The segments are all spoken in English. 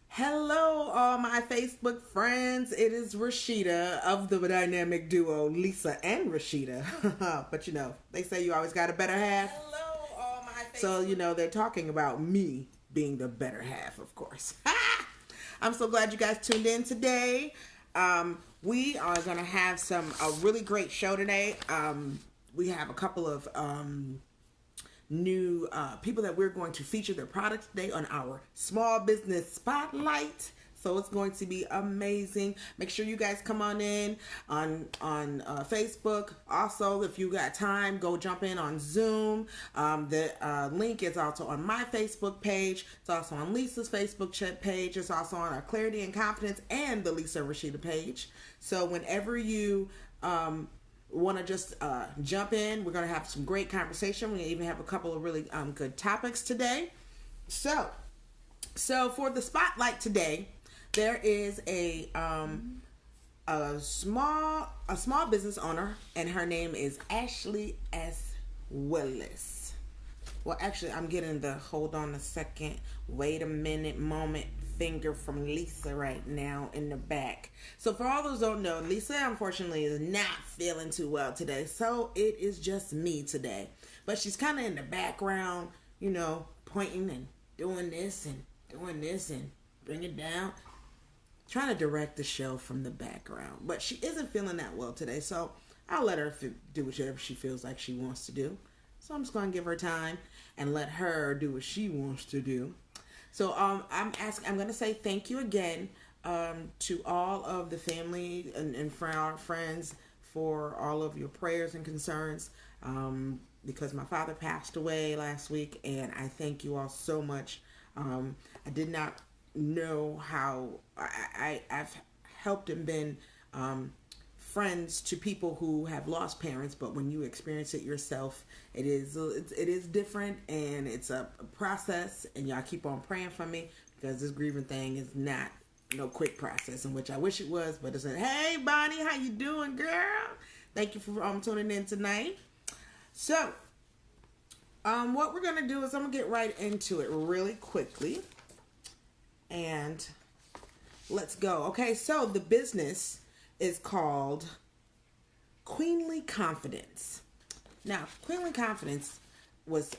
Hello, all my Facebook friends. It is Rasheida of the dynamic duo Lisa and Rasheida. But you know, they say you always got a better half. Hello, all my Facebook. So, you know, they're talking about me being the better half, of course. I'm so glad you guys tuned in today. We are going to have a really great show today. We have a couple of new people that we're going to feature their products today on our small business spotlight. So it's going to be amazing. Make sure you guys come on in on Facebook. Also, if you got time, go jump in on Zoom. The link is also on my Facebook page. It's also on Lisa's Facebook page. It's also on our Clarity and Confidence and the Lisa Rasheida page. So whenever you want to just jump in, we're going to have some great conversation. We even have a couple of really good topics today. So for the spotlight today, there is a small business owner, and her name is Ashley S. Willis. Well, actually, I'm getting the hold on a second, wait a minute moment finger from Lisa right now in the back. So for all those who don't know, Lisa unfortunately is not feeling too well today. So it is just me today. But she's kind of in the background, you know, pointing and doing this and bring it down. Trying to direct the show from the background. But she isn't feeling that well today. So I'll let her do whatever she feels like she wants to do. So I'm just going to give her time and let her do what she wants to do. So I'm going to say thank you again to all of the family and friends for all of your prayers and concerns, because my father passed away last week, and I thank you all so much. I did not know how I've helped and been friends to people who have lost parents, but when you experience it yourself, it is different, and it's a process, and y'all keep on praying for me, because this grieving thing is not no quick process, in which I wish it was, but it's hey Bonnie, how you doing, girl? Thank you for tuning in tonight. So what we're gonna do is I'm gonna get right into it really quickly, and let's go. Okay, so the business is called Queenly Confidence. Now, Queenly Confidence was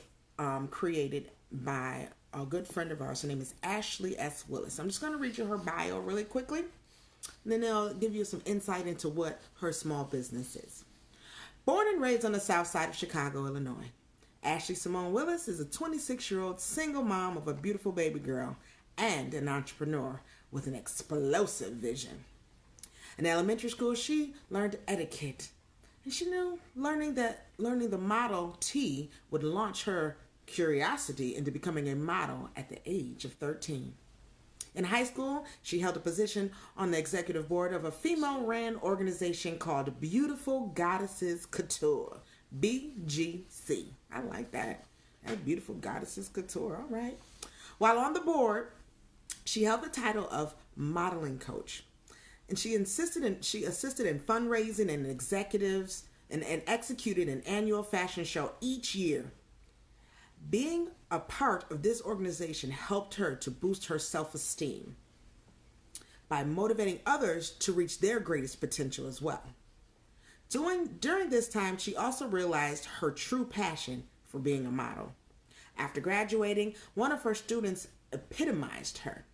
created by a good friend of ours. Her name is Ashley S. Willis. I'm just going to read you her bio really quickly, and then I'll give you some insight into what her small business is. Born and raised on the south side of Chicago, Illinois, Ashley Simone Willis is a 26-year-old single mom of a beautiful baby girl and an entrepreneur with an explosive vision. In elementary school, she learned etiquette, and she knew learning the Model T would launch her curiosity into becoming a model at the age of 13. In high school, she held a position on the executive board of a female-ran organization called Beautiful Goddesses Couture, BGC. I like that. Beautiful Goddesses Couture. All right. While on the board, she held the title of modeling coach. And she assisted in fundraising and executives and executed an annual fashion show each year. Being a part of this organization helped her to boost her self-esteem by motivating others to reach their greatest potential as well. During this time, she also realized her true passion for being a model. After graduating, one of her students epitomized her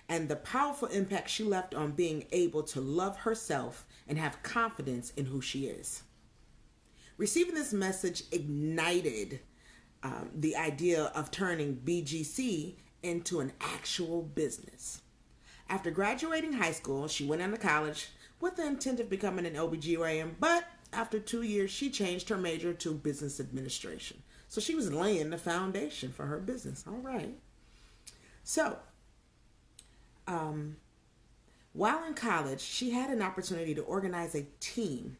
and the powerful impact she left on being able to love herself and have confidence in who she is. Receiving this message ignited the idea of turning BGC into an actual business. After graduating high school, she went on to college with the intent of becoming an OBGYN, but after 2 years, she changed her major to business administration. So she was laying the foundation for her business. All right. So, while in college, she had an opportunity to organize a team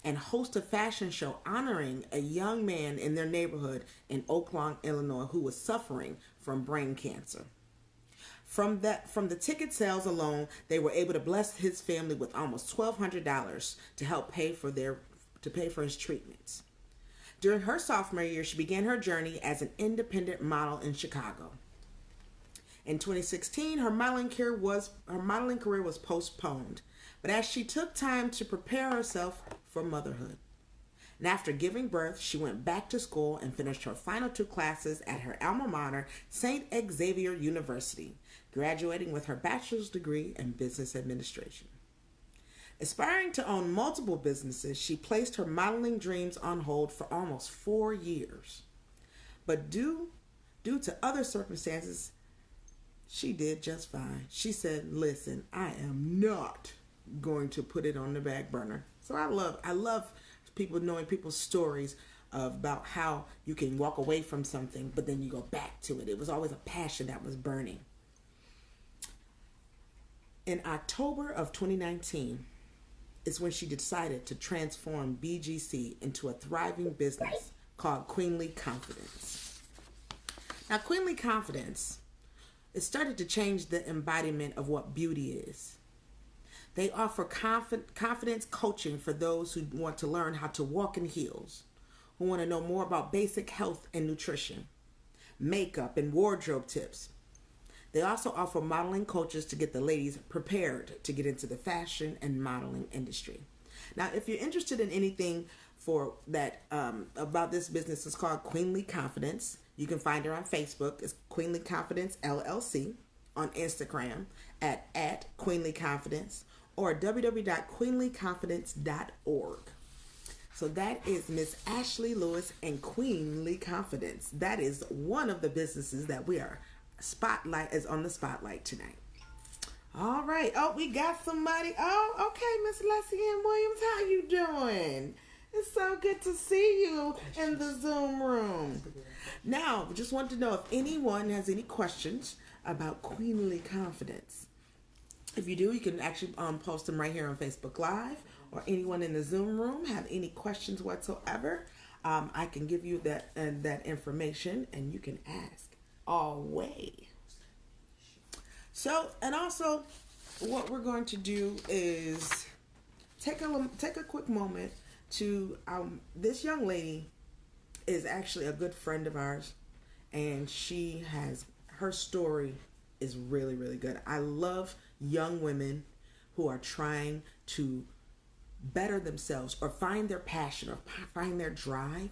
and host a fashion show honoring a young man in their neighborhood in Oak Lawn, Illinois, who was suffering from brain cancer. From the ticket sales alone, they were able to bless his family with almost $1,200 to help pay for his treatments. During her sophomore year, she began her journey as an independent model in Chicago. In 2016, her modeling career was postponed, but as she took time to prepare herself for motherhood. And after giving birth, she went back to school and finished her final two classes at her alma mater, St. Xavier University, graduating with her bachelor's degree in business administration. Aspiring to own multiple businesses, she placed her modeling dreams on hold for almost 4 years. But due to other circumstances, she did just fine. She said, "Listen, I am not going to put it on the back burner." So I love people knowing people's stories about how you can walk away from something, but then you go back to it. It was always a passion that was burning. In October of 2019 is when she decided to transform BGC into a thriving business called Queenly Confidence. Now, Queenly Confidence, it started to change the embodiment of what beauty is. They offer confidence coaching for those who want to learn how to walk in heels, who want to know more about basic health and nutrition, makeup and wardrobe tips. They also offer modeling coaches to get the ladies prepared to get into the fashion and modeling industry. Now, if you're interested in anything for that about this business, it's called Queenly Confidence. You can find her on Facebook. It's Queenly Confidence LLC. On Instagram at Queenly Confidence, or www.queenlyconfidence.org. So that is Miss Ashley Lewis and Queenly Confidence. That is one of the businesses that we are on the spotlight tonight. All right. Oh, we got somebody. Oh, okay, Miss Leslie Ann Williams, how you doing? It's so good to see you in the Zoom room. Now, just want to know if anyone has any questions about Queenly Confidence. If you do, you can actually post them right here on Facebook Live, or anyone in the Zoom room have any questions whatsoever. I can give you that information, and you can ask always. So, and also, what we're going to do is take a quick moment to this young lady is actually a good friend of ours, and her story is really, really good. I love young women who are trying to better themselves or find their passion or find their drive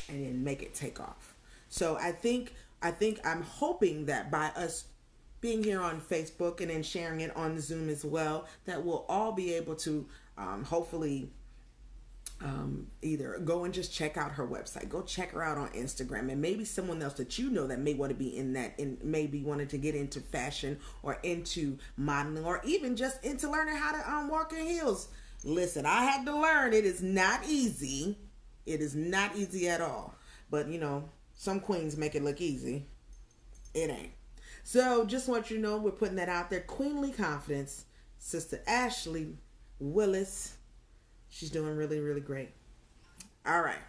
and then make it take off. So I'm hoping that by us being here on Facebook and then sharing it on Zoom as well, that we'll all be able to hopefully either go and just check out her website, go check her out on Instagram, and maybe someone else that you know that may want to be maybe wanted to get into fashion or into modeling or even just into learning how to walk in heels. Listen, I had to learn. It is not easy. It is not easy at all. But some queens make it look easy. It ain't. So just want you to know, we're putting that out there. Queenly Confidence, Sister Ashley Willis. She's doing really, really great. All right.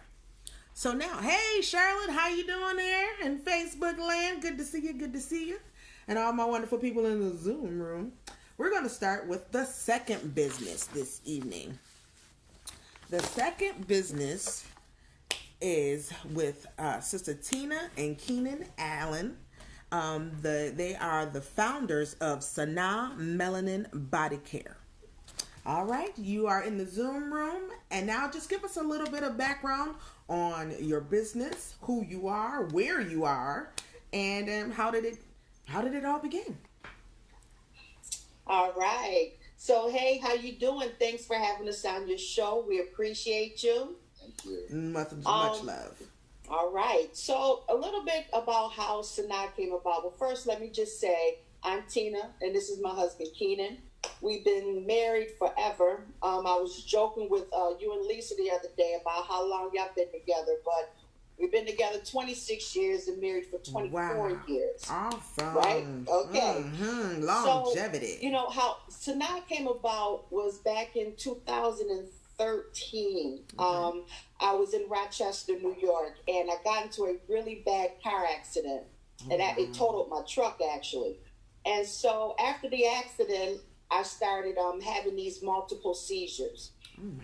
So now, hey, Charlotte, how you doing there in Facebook land? Good to see you. Good to see you. And all my wonderful people in the Zoom room. We're going to start with the second business this evening. The second business is with Sister Tina and Keenan Allen. They are the founders of Sanaa Melanin Body Care. All right, you are in the Zoom room, and now just give us a little bit of background on your business, who you are, where you are, and how did it all begin? All right. So, hey, how you doing? Thanks for having us on your show. We appreciate you. Thank you. Much love. All right. So, a little bit about how Sanaa came about. Well, first, let me just say I'm Tina, and this is my husband, Keenan. We've been married forever. I was joking with you and Lisa the other day about how long y'all been together, but we've been together 26 years and married for 24 years. Awesome. Right? Okay. Mm-hmm. Longevity. So, how Sanaa came about was back in 2013. Okay. I was in Rochester, New York, and I got into a really bad car accident. And it totaled my truck, actually. And so after the accident, I started having these multiple seizures.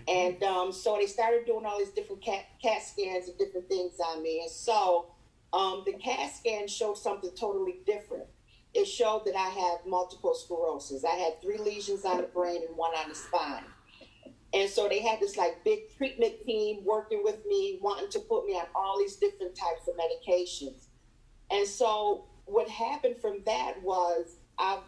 And so they started doing all these different CAT scans and different things on me. And so the CAT scan showed something totally different. it showed that I have multiple sclerosis. I had 3 lesions on the brain and 1 on the spine. And so they had this like big treatment team working with me, wanting to put me on all these different types of medications. And so what happened from that was, I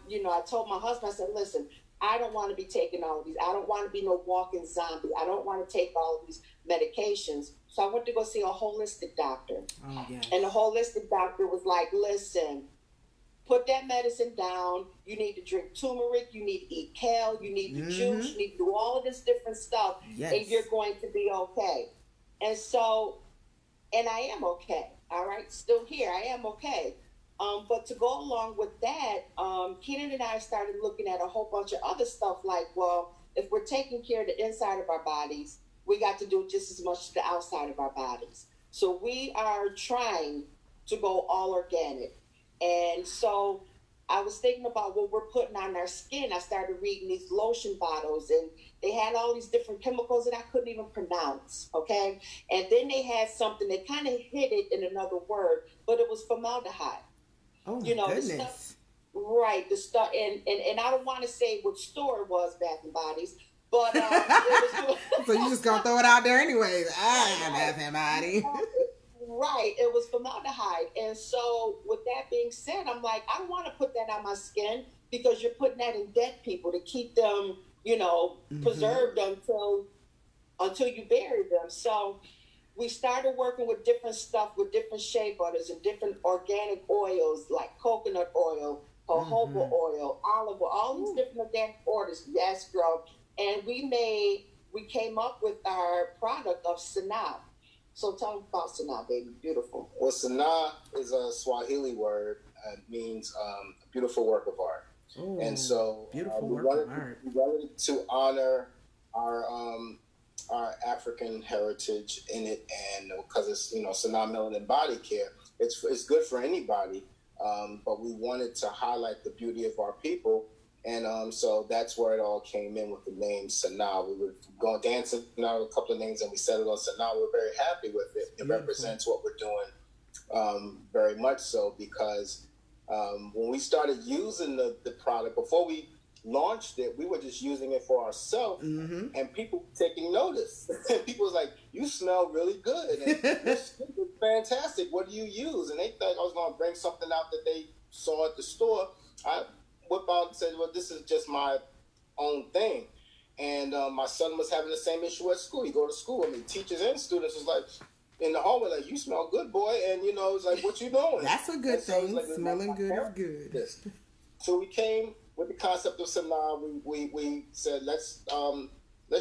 told my husband, I said, listen, I don't want to be taking all of these. I don't want to be no walking zombie. I don't want to take all of these medications. So I went to go see a holistic doctor. Oh, yes. And the holistic doctor was like, listen, put that medicine down. You need to drink turmeric. You need to eat kale. You need to juice. You need to do all of this different stuff. Yes. And you're going to be okay. And so, and I am okay. All right. Still here. I am okay. But to go along with that, Keenan and I started looking at a whole bunch of other stuff like, well, if we're taking care of the inside of our bodies, we got to do just as much to the outside of our bodies. So we are trying to go all organic. And so I was thinking about what we're putting on our skin. I started reading these lotion bottles, and they had all these different chemicals that I couldn't even pronounce, okay? And then they had something that kind of hid it in another word, but it was formaldehyde. Oh, my goodness. The stuff, right, the stuff, and I don't want to say what store it was, Bath and Bodies, but it was. So you just gonna throw it out there anyways? I ain't Bath and Body. Right, it was formaldehyde, and so with that being said, I'm like, I don't want to put that on my skin because you're putting that in dead people to keep them, preserved until you bury them. So we started working with different stuff, with different shea butters and different organic oils like coconut oil, jojoba oil, olive oil, all these different organic oils. Yes, girl. And we came up with our product of Sanaa. So tell them about Sanaa, baby. Beautiful. Well, Sanaa is a Swahili word. It means beautiful work of art. Ooh, and so we wanted to honor our African heritage in it, and because it's Sanaa Melanin Body Care, it's good for anybody, but we wanted to highlight the beauty of our people, and so that's where it all came in with the name Sanaa. We were going dancing out a couple of names, and we settled on Sanaa. We're very happy with it. It represents what we're doing very much so, because when we started using the product, before we launched it, we were just using it for ourselves, and people taking notice. People was like, "You smell really good, and your skin is fantastic. What do you use?" And they thought I was going to bring something out that they saw at the store. I whipped out and said, "Well, this is just my own thing." And my son was having the same issue at school. You go to school, teachers and students was like in the hallway, like, "You smell good, boy," and it's like, "What you doing?" That's a good thing. Like, smelling good is good. So we came with the concept of Sanaa. We said, let's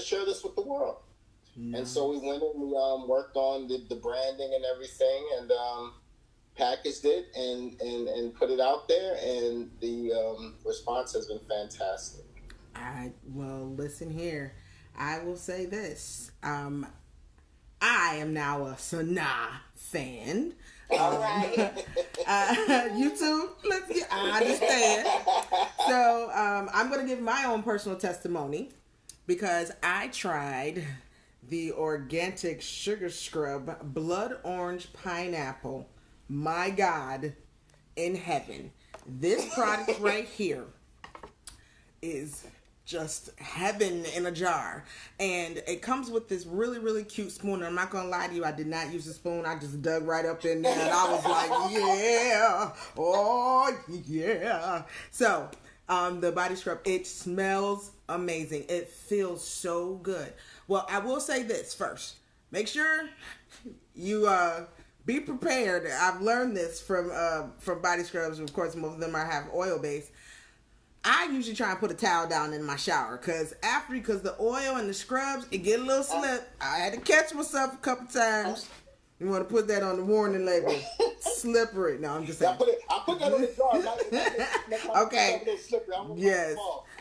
share this with the world. Nice. And so we went and we worked on the branding and everything, and packaged it and put it out there, and the response has been fantastic. Well, listen here. I will say this. I am now a Sanaa fan. All right. You too. I understand. So I'm going to give my own personal testimony, because I tried the organic sugar scrub blood orange pineapple. My God in heaven. This product right here is just heaven in a jar, and it comes with this really, really cute spoon. And I'm not gonna lie to you, I did not use a spoon. I just dug right up in there, and I was like, yeah, oh yeah. So the body scrub, it smells amazing. It feels so good. Well, I will say this first: make sure you be prepared. I've learned this from body scrubs. Of course, most of them have oil base. I usually try and put a towel down in my shower, because the oil and the scrubs, it get a little slip. I had to catch myself a couple times. You want to put that on the warning label. Slippery. No, I'm just saying. I put that on the jar. Okay. Yes.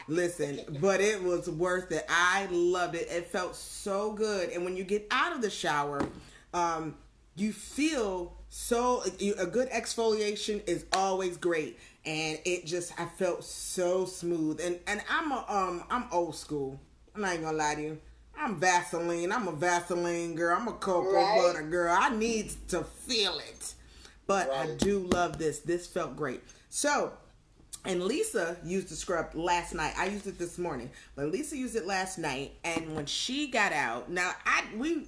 Listen, but it was worth it. I loved it. It felt so good. And when you get out of the shower, you feel a good exfoliation is always great. And I felt so smooth. And I'm old school. I'm not even gonna lie to you. I'm Vaseline. I'm a Vaseline girl. I'm a cocoa butter girl. I need to feel it. But I do love this. This felt great. So And Lisa used the scrub last night. I used it this morning, but Lisa used it last night. And when she got out, now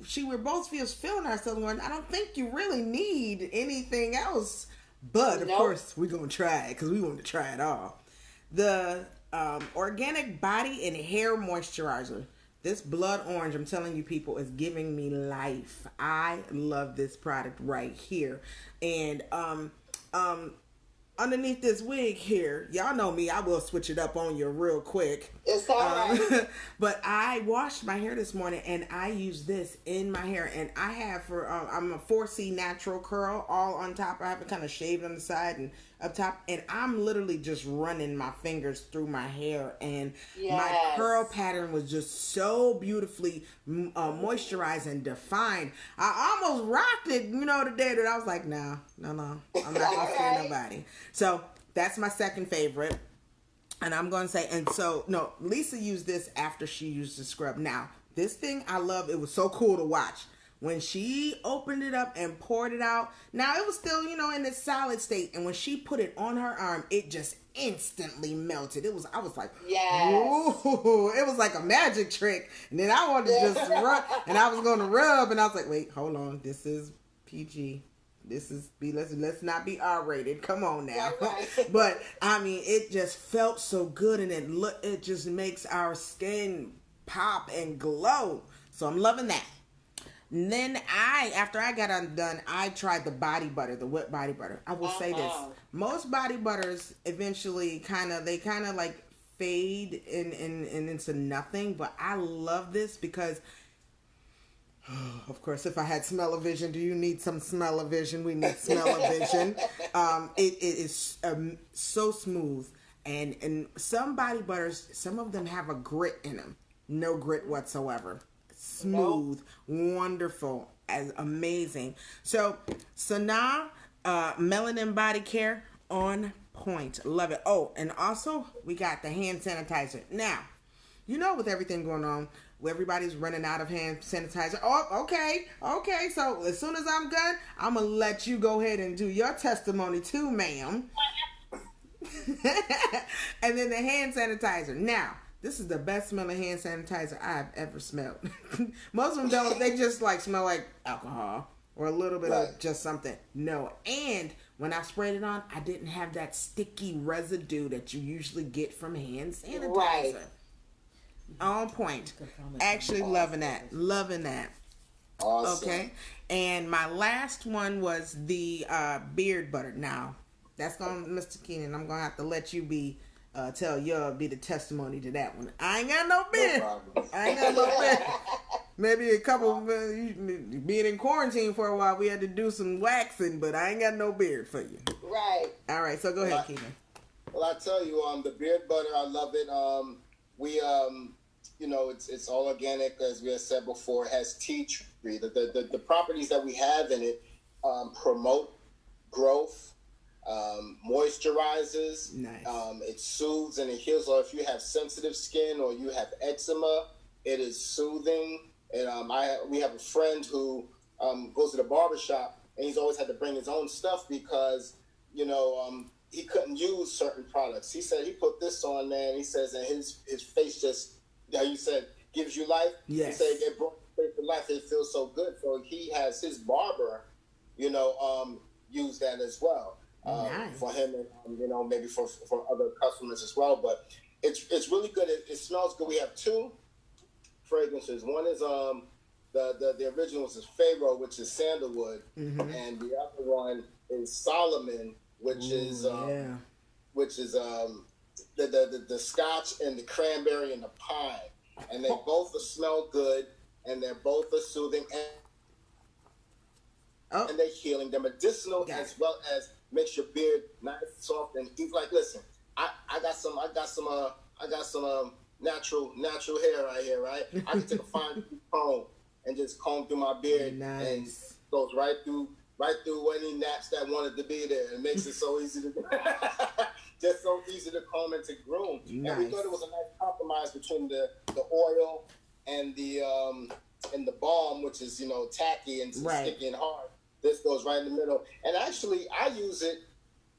she were both feeling ourselves. Going, I don't think you really need anything else, but of course we're gonna try it because we want to try it all. The organic body and hair moisturizer. This blood orange, I'm telling you, people, is giving me life. I love this product right here, and underneath this wig here, y'all know me, I will switch it up on you real quick. It's all right. But I washed my hair this morning and I use this in my hair, and I have I'm a 4C natural curl all on top. I have it kind of shaved on the side and up top, and I'm literally just running my fingers through my hair, and my curl pattern was just so beautifully moisturized and defined. I almost rocked it, the day that I was like, no, I'm not gonna scare nobody. So that's my second favorite. And I'm going to say, Lisa used this after she used the scrub. Now, this thing I love, it was so cool to watch. When she opened it up and poured it out, now it was still, in its solid state. And when she put it on her arm, it just instantly melted. I was like, whoa, it was like a magic trick. And then I wanted to just rub, and I was going to rub, and I was like, wait, hold on, this is PG. Let's not be R-rated. Come on now. Right. But I mean, it just felt so good, and it just makes our skin pop and glow. So I'm loving that. And then after I got undone, I tried the body butter, the whipped body butter. I will say this: most body butters eventually kind of like fade and into nothing. But I love this because, of course, if I had smell-o-vision, do you need some smell-o-vision? We need smell-o-vision. It is so smooth. And some body butters, some of them have a grit in them. No grit whatsoever. Smooth, wonderful, amazing. So, Sanaa, Melanin Body Care, on point. Love it. Oh, and also, we got the hand sanitizer. Now, with everything going on, everybody's running out of hand sanitizer. Oh, okay. So as soon as I'm done, I'm gonna let you go ahead and do your testimony too, ma'am. And then the hand sanitizer. Now, this is the best smelling hand sanitizer I've ever smelled. Most of them don't. They just smell like alcohol or a little bit of just something. No, and when I sprayed it on, I didn't have that sticky residue that you usually get from hand sanitizer. Right. On point. Actually loving that. Awesome. Okay. And my last one was the beard butter. Now, that's going, Mr. Keenan, I'm going to have to let you be the testimony to that one. I ain't got no beard. No beard. Maybe a couple being in quarantine for a while, we had to do some waxing, but I ain't got no beard for you. Right. All right. So go ahead, Keenan. Well, I tell you, the beard butter, I love it. We it's all organic, as we had said before. It has tea tree. The properties that we have in it promote growth, moisturizes. Nice. It soothes and it heals. Or if you have sensitive skin or you have eczema, it is soothing. And we have a friend who goes to the barbershop, and he's always had to bring his own stuff because he couldn't use certain products. He said he put this on there, and he says, and his face just, you said, gives you life. Yes. He said it brought his face to life. It feels so good. So he has his barber, use that as well nice. For him, and maybe for other customers as well. But it's really good. It smells good. We have two fragrances. One is the original is Pharaoh, which is sandalwood, and the other one is Solomon, which is the Scotch and the cranberry and the pine, and they both smell good, and they're both soothing and they're healing. They're medicinal as well as makes your beard nice, soft, and deep. Like, listen, I got some natural hair right here, right? I can take a fine comb and just comb through my beard, and goes right through any naps that wanted to be there. It makes it so easy to just so easy to comb and to groom. Nice. And we thought it was a nice compromise between the oil and the balm, which is tacky and sticky and hard. This goes right in the middle. And actually, I use it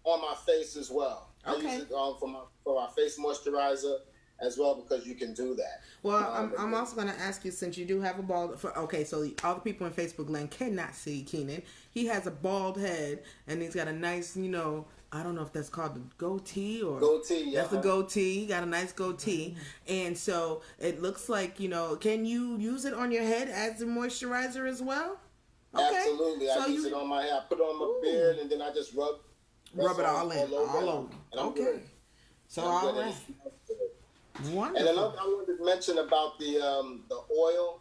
on my face as well. I use it for my face moisturizer as well because you can do that. Well, I'm also going to ask you, since you do have a bald... so all the people in Facebook land cannot see Keenan. He has a bald head, and he's got a nice, I don't know if that's called a goatee or... Goatee, yeah. That's a goatee. He got a nice goatee. And so it looks like, can you use it on your head as a moisturizer as well? Okay. Absolutely. I use it on my hair. I put it on my beard, and then I just rub it all over. Okay. So all right. Wonderful. And another I wanted to mention about the oil.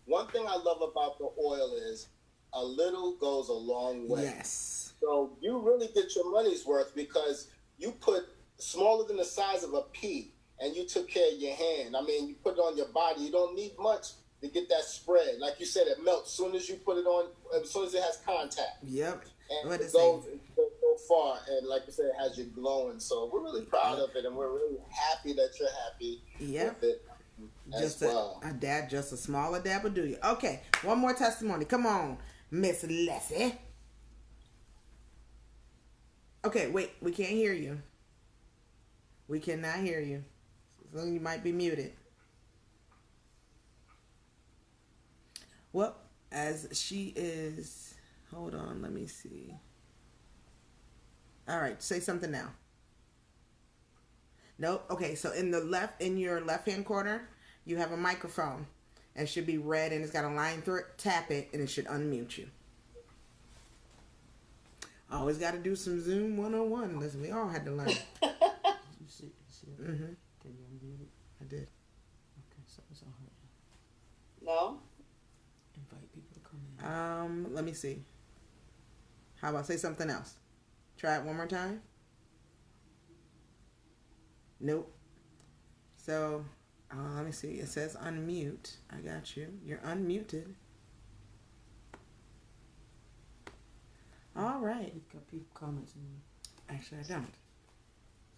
One thing I love about the oil is a little goes a long way. Yes. So you really get your money's worth because you put smaller than the size of a pea, and you took care of your hand. I mean, you put it on your body. You don't need much to get that spread. Like you said, it melts as soon as you put it on, as soon as it has contact. Yep. And it goes so far, and like I said, it has you glowing. So we're really proud of it, and we're really happy that you're happy with it just as well. Just a smaller dab will do you. Okay, one more testimony. Come on, Miss Leslie. Okay, wait, we can't hear you. We cannot hear you. So you might be muted. Well, as she is... Hold on, let me see. All right, say something now. Nope. Okay, so in your left-hand corner, you have a microphone. It should be red and it's got a line through it. Tap it and it should unmute you. Always got to do some Zoom 101. Listen, we all had to learn. You see it? Mm-hmm. Can you unmute it? I did. Okay, so it's on her. No? Invite people to come in. Let me see. How about say something else? Try it one more time. Nope. So, let me see. It says unmute. I got you. You're unmuted. All right. You've got people commenting. Actually, I don't.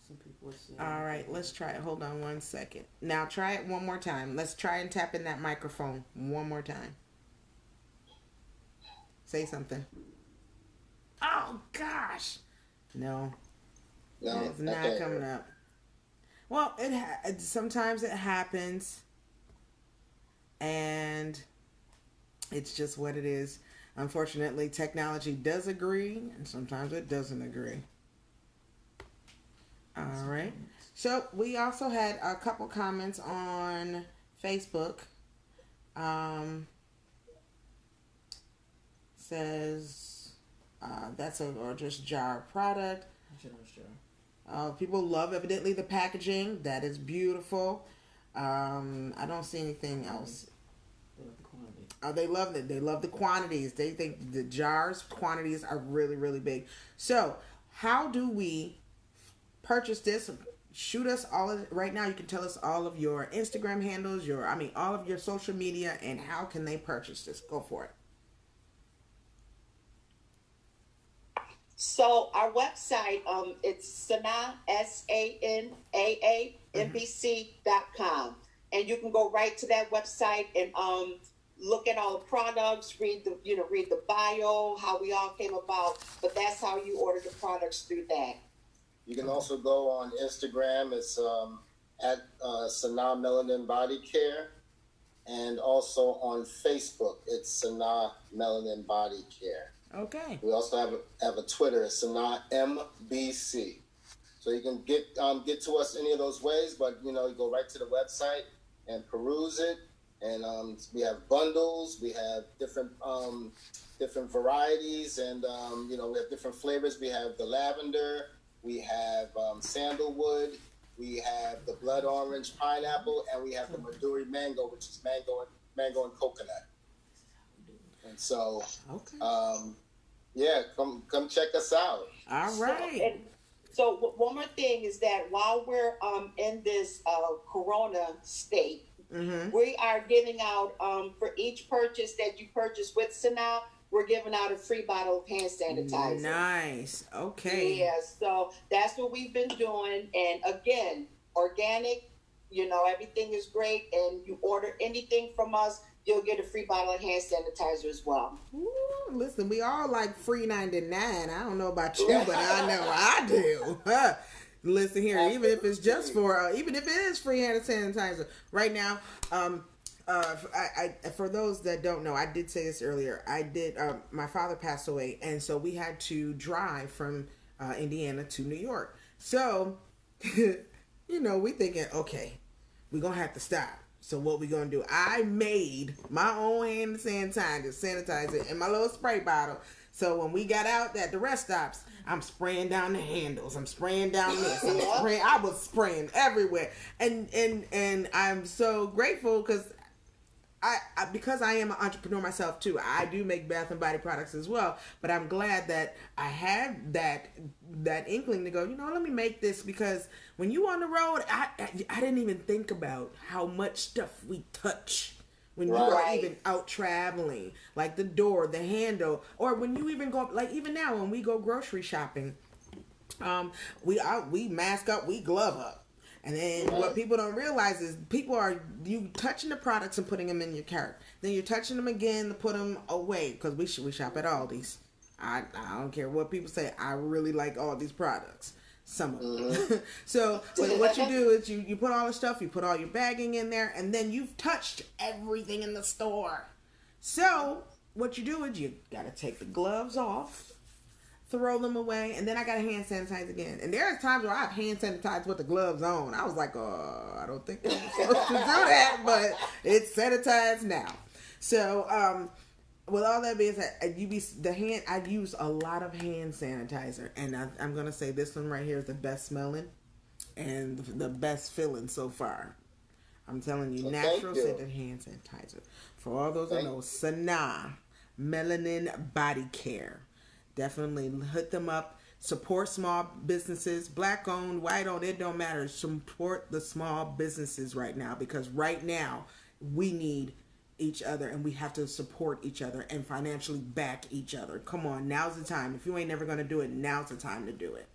Some people are saying. All right, let's try it. Hold on 1 second. Now try it one more time. Let's try and tap in that microphone one more time. Say something. Oh, gosh. No. It's not coming up. Well, sometimes it happens. And it's just what it is. Unfortunately, technology does agree, and sometimes it doesn't agree. All right. So we also had a couple comments on Facebook. Says that's a gorgeous jar product. People love evidently the packaging. That is beautiful. I don't see anything else. They love it. They love the quantities. They think the jars quantities are really, really big. So how do we purchase this? Shoot us right now. You can tell us all of your Instagram handles, all of your social media, and how can they purchase this? Go for it. So our website, it's Sanaa, SANAA, and you can go right to that website and look at all the products, read the bio, how we all came about. But that's how you order the products through that. You can also go on Instagram. It's at Sanaa Melanin Body Care, and also on Facebook, it's Sanaa Melanin Body Care. Okay. We also have a Twitter, Sanaa MBC. So you can get to us any of those ways, but you go right to the website and peruse it. And we have bundles, we have different varieties, and we have different flavors. We have the lavender, we have sandalwood, we have the blood orange pineapple, and we have the Maduri mango, which is mango and coconut. And so, come check us out. All right. So one more thing is that while we're in this Corona state, we are giving out for each purchase that you purchase with Sanaa, we're giving out a free bottle of hand sanitizer. Nice. Okay. Yeah, so that's what we've been doing. And again, organic, everything is great. And you order anything from us, you'll get a free bottle of hand sanitizer as well. Ooh, listen, we all like free 99. I don't know about you, but I know I do. Listen here, even if it's just for, even if it is free hand sanitizer. Right now, for those that don't know, I did say this earlier. My father passed away, and so we had to drive from Indiana to New York. So, we thinking, okay, we're going to have to stop. So what we going to do? I made my own hand sanitizer in my little spray bottle. So when we got out at the rest stops, I'm spraying down the handles. I'm spraying down this. I was spraying everywhere. And I'm so grateful because because I am an entrepreneur myself too, I do make bath and body products as well. But I'm glad that I had that inkling to go, let me make this, because when you on the road, I didn't even think about how much stuff we touch when you are even out traveling, like the door, the handle, or when you even go, like even now when we go grocery shopping, we mask up, we glove up. And then what people don't realize is you touching the products and putting them in your cart. Then you're touching them again to put them away, because we shop at Aldi's. I don't care what people say. I really like all these products. Some of them. So what you do is you put all the stuff, you put all your bagging in there, and then you've touched everything in the store. So what you do is you got to take the gloves off, throw them away, and then I gotta hand sanitize again. And there's times where I've hand sanitized with the gloves on. I was like, I don't think I'm supposed to do that, but it's sanitized now. So, with all that being said, I use a lot of hand sanitizer, and I'm gonna say this one right here is the best smelling and the best feeling so far. I'm telling you, natural scented hand sanitizer. For all those that know, Sanaa Melanin Body Care. Definitely hit them up. Support small businesses, black owned, white owned, it don't matter. Support the small businesses right now, because right now we need each other, and we have to support each other and financially back each other. Come on, now's the time. If you ain't never going to do it, now's the time to do it.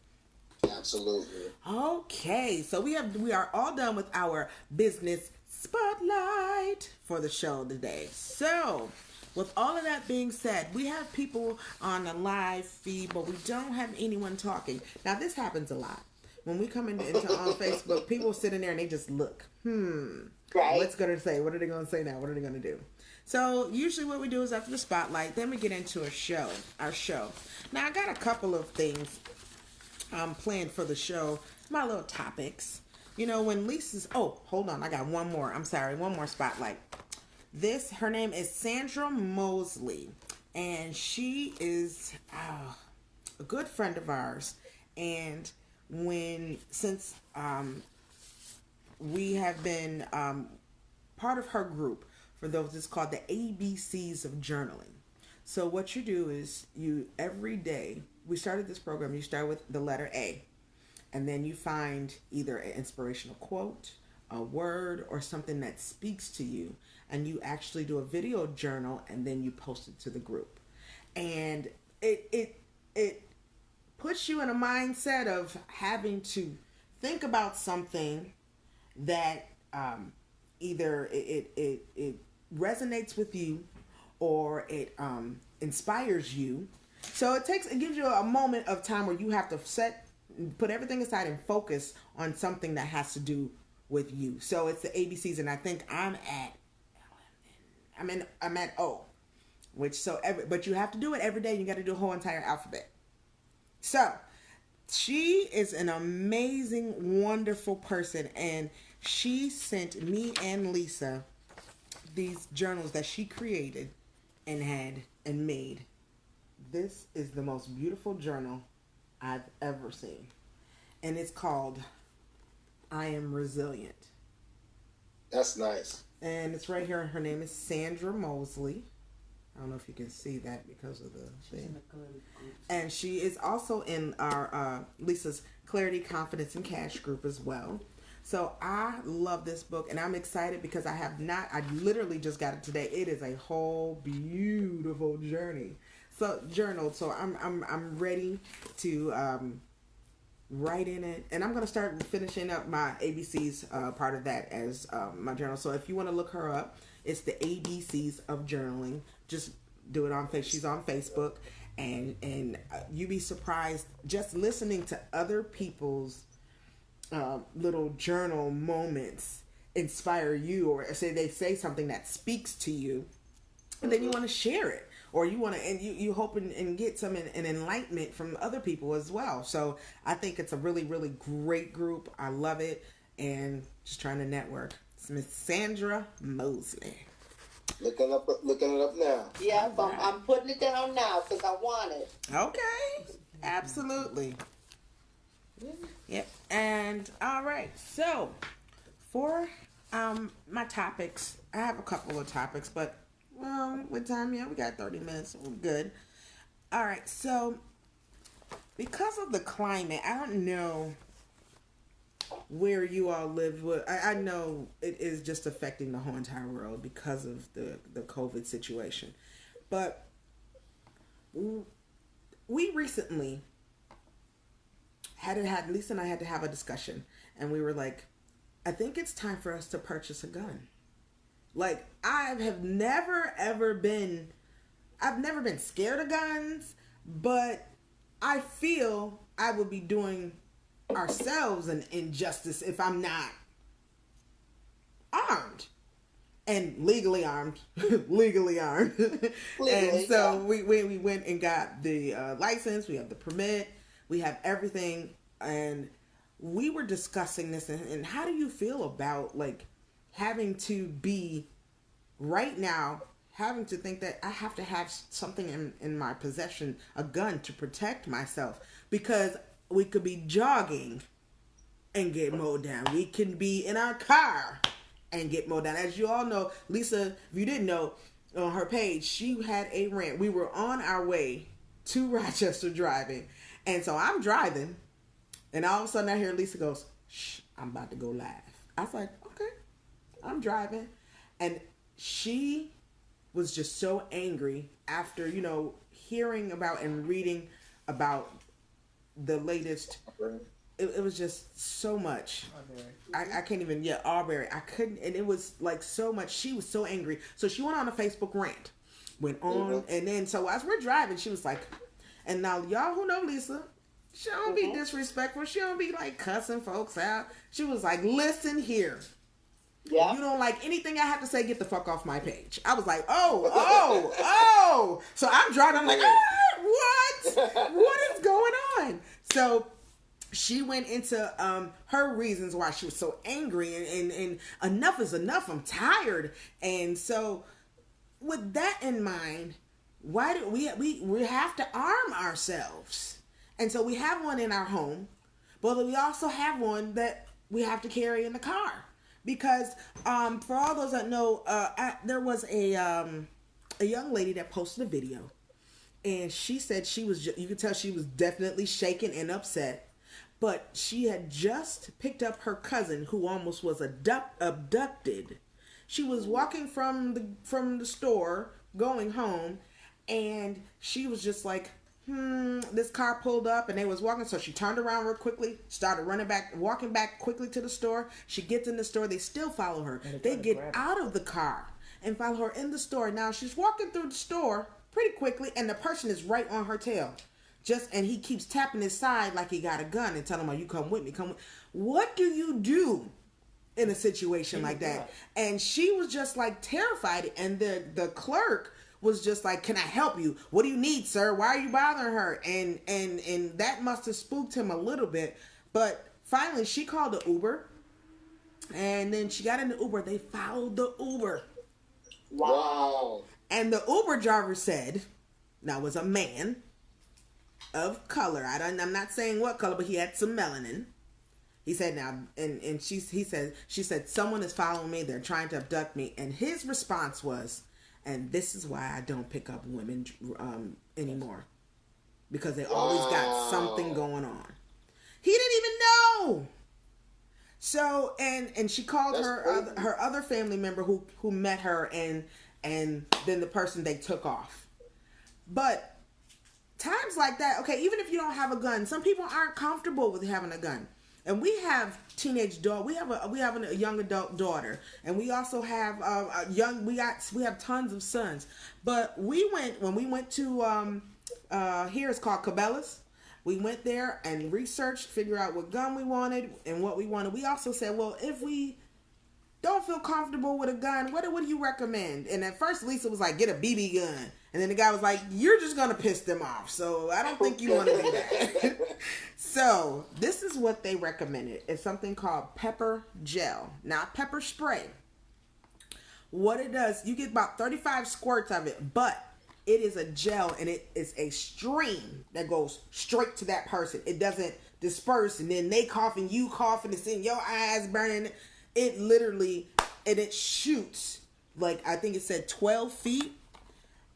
Absolutely. Okay, so we are all done with our business spotlight for the show today. So, with all of that being said, we have people on the live feed, but we don't have anyone talking. Now, this happens a lot. When we come into on Facebook, people sit in there and they just look. Right. What's going to say? What are they going to say now? What are they going to do? So, usually what we do is after the spotlight, then we get into our show. Now, I got a couple of things planned for the show. My little topics. When Lisa's... Oh, hold on. I got one more. I'm sorry. One more spotlight. Her name is Sandra Mosley, and she is a good friend of ours. And since we have been part of her group, for those, it's called the ABCs of Journaling. So what you do is every day, we started this program, you start with the letter A, and then you find either an inspirational quote, a word, or something that speaks to you, and you actually do a video journal, and then you post it to the group. And it puts you in a mindset of having to think about something that either it resonates with you, or it inspires you. So it gives you a moment of time where you have to put everything aside and focus on something that has to do with you. So it's the ABCs, and I think I'm at O, but you have to do it every day. You got to do a whole entire alphabet. So she is an amazing, wonderful person, and she sent me and Lisa these journals that she created and made. This is the most beautiful journal I've ever seen, and it's called I Am Resilient. That's nice. And it's right here. Her name is Sandra Mosley. I don't know if you can see that because of the thing. And she is also in our Lisa's Clarity, Confidence, and Cash group as well. So I love this book, and I'm excited because I literally just got it today. It is a whole beautiful journal. So I'm ready to writing it, and I'm gonna start finishing up my ABCs part of that as my journal. So if you want to look her up, it's the ABCs of journaling. Just do it on Facebook. She's on Facebook, and you'd be surprised just listening to other people's little journal moments inspire you, or say they say something that speaks to you, and then you want to share it, or you want to, and you hope and get some an enlightenment from other people as well. So I think it's a really, really great group. I love it, and just trying to network. It's Miss Sandra Mosley. Looking it up now. Yeah, I'm putting it down now because I want it. Okay, absolutely. Yep. And all right, so for my topics, I have a couple of topics, but with time, we got 30 minutes, so we're good. All right, so because of the climate, I don't know where you all live. I know it is just affecting the whole entire world because of the COVID situation, but we recently Lisa and I had to have a discussion, and we were like, I think it's time for us to purchase a gun. Like, I've never been scared of guns, but I feel I would be doing ourselves an injustice if I'm not armed. And legally armed. Legally armed. And so we went and got the license, we have the permit, we have everything, and we were discussing this, and how do you feel about, like, having to be, right now, having to think that I have to have something in my possession, a gun, to protect myself, because we could be jogging and get mowed down. We can be in our car and get mowed down. As you all know, Lisa, if you didn't know, on her page, she had a rant. We were on our way to Rochester driving, and so I'm driving, and all of a sudden I hear Lisa goes, "Shh, I'm about to go live." I was like, okay, I'm driving. And she was just so angry after, hearing about and reading about the latest. It was just so much. I can't even, Aubrey. I couldn't, and it was like so much. She was so angry. So she went on a Facebook rant. Went on, and then, so as we're driving, she was like, and now y'all who know Lisa, she don't be disrespectful. She don't be like cussing folks out. She was like, listen here. Yeah. You don't like anything I have to say, get the fuck off my page. I was like, oh. So I'm driving, I'm like, what? What is going on? So she went into her reasons why she was so angry, and enough is enough. I'm tired. And so with that in mind, why do we have to arm ourselves? And so we have one in our home, but we also have one that we have to carry in the car. Because for all those that know, there was a young lady that posted a video, and she said you could tell she was definitely shaken and upset, but she had just picked up her cousin who almost was abducted. She was walking from the store going home, and she was just like, this car pulled up and they was walking, so she turned around real quickly, started walking back quickly to the store. She gets in the store, they still follow her. They get out of the car and follow her in the store. Now she's walking through the store pretty quickly, and the person is right on her tail. And he keeps tapping his side like he got a gun and telling her, you come with me, What do you do in a situation like that? And she was just like terrified, and the clerk was just like, can I help you? What do you need, sir? Why are you bothering her? And that must have spooked him a little bit. But finally she called the Uber, and then she got in the Uber. They followed the Uber. Wow. And the Uber driver said, now, was a man of color. I'm not saying what color, but he had some melanin. He said, now, and she said, someone is following me. They're trying to abduct me. And his response was, and this is why I don't pick up women anymore, because they always got something going on. He didn't even know. So, and she called her other family member who met her, and then the person they took off. But times like that, okay, even if you don't have a gun, some people aren't comfortable with having a gun. And we have teenage daughter. We have a young adult daughter, and we also have a young. We have tons of sons. But when we went to here it's called Cabela's. We went there and researched, figure out what gun we wanted and what we wanted. We also said, well, if we don't feel comfortable with a gun, what do you recommend? And at first Lisa was like, get a BB gun. And then the guy was like, you're just going to piss them off. So I don't think you want to do that. So this is what they recommended. It's something called pepper gel, not pepper spray. What it does, you get about 35 squirts of it, but it is a gel and it is a stream that goes straight to that person. It doesn't disperse and then they cough and you cough and it's in your eyes burning. It literally, and it shoots, like I think it said 12 feet.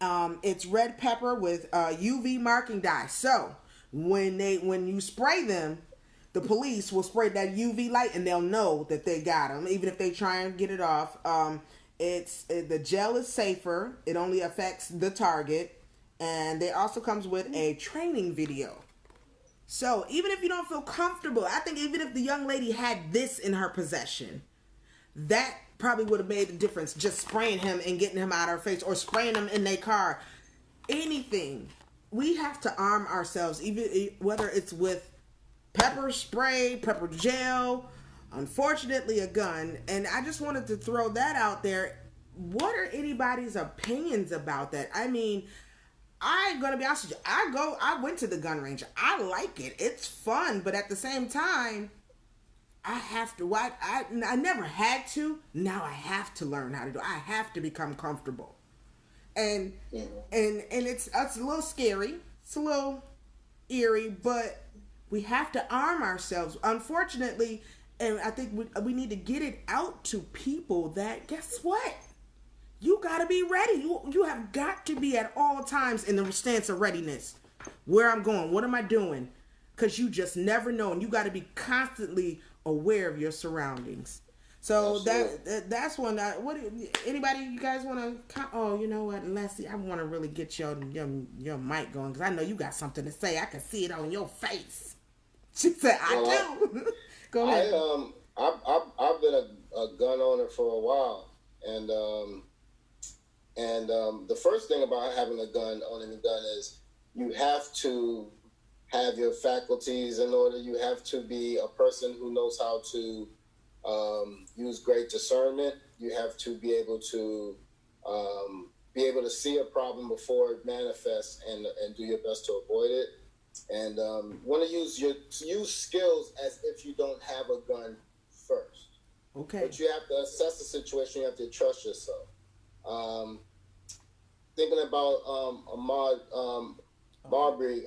It's red pepper with UV marking dye. So when you spray them, the police will spray that UV light and they'll know that they got them, even if they try and get it off. The gel is safer. It only affects the target, and it also comes with a training video. So even if you don't feel comfortable, I think even if the young lady had this in her possession, that probably would have made a difference. Just spraying him and getting him out of her face, or spraying him in their car. Anything. We have to arm ourselves, even whether it's with pepper spray, pepper gel, unfortunately a gun. And I just wanted to throw that out there. What are anybody's opinions about that? I mean, I'm gonna be honest with you. I went to the gun range. I like it. It's fun, but at the same time, I have to. I never had to. Now I have to learn how to do. I have to become comfortable, and it's a little scary. It's a little eerie, but we have to arm ourselves. Unfortunately, and I think we need to get it out to people that, guess what? You got to be ready. You have got to be at all times in the stance of readiness. Where I'm going, what am I doing? Because you just never know, and you got to be constantly aware of your surroundings. So that's one. Anybody you guys want to? Oh, you know what, Leslie, I want to really get your mic going because I know you got something to say. I can see it on your face. She said, "I do." Go ahead. I've been a gun owner for a while, and the first thing about owning a gun is you have to have your faculties in order. You have to be a person who knows how to use great discernment. You have to be able to see a problem before it manifests and do your best to avoid it. And want to use skills as if you don't have a gun first. Okay. But you have to assess the situation. You have to trust yourself. Thinking about Ahmaud Marbury,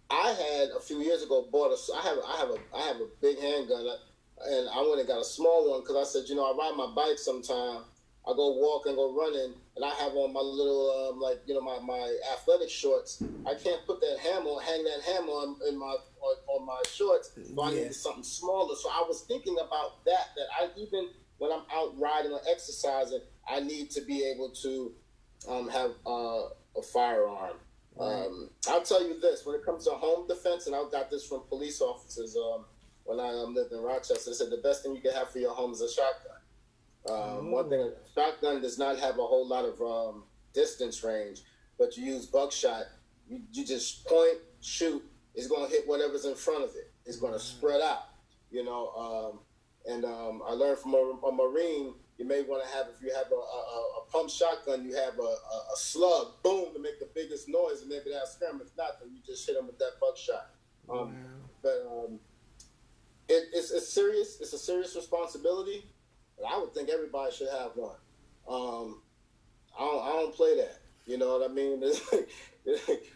I had a few years ago I have a big handgun, and I went and got a small one because I said, I ride my bike sometime. I go walk and go running, and I have on my little my athletic shorts. I can't put that hammer, hang that hammer on my shorts. So I needed something smaller. So I was thinking about that I even when I'm out riding or exercising, I need to be able to have a firearm. Right. I'll tell you this: when it comes to home defense, and I got this from police officers when I lived in Rochester, they said the best thing you can have for your home is a shotgun. One thing, a shotgun does not have a whole lot of distance range, but you use buckshot. You just point, shoot. It's going to hit whatever's in front of it. It's going to spread out, I learned from a Marine, you may want to have, if you have a pump shotgun, you have a slug, boom, to make the biggest noise, and maybe that'll scare them. If not, then you just hit them with that buckshot. But it's serious. It's a serious responsibility. And I would think everybody should have one. I don't play that. You know what I mean?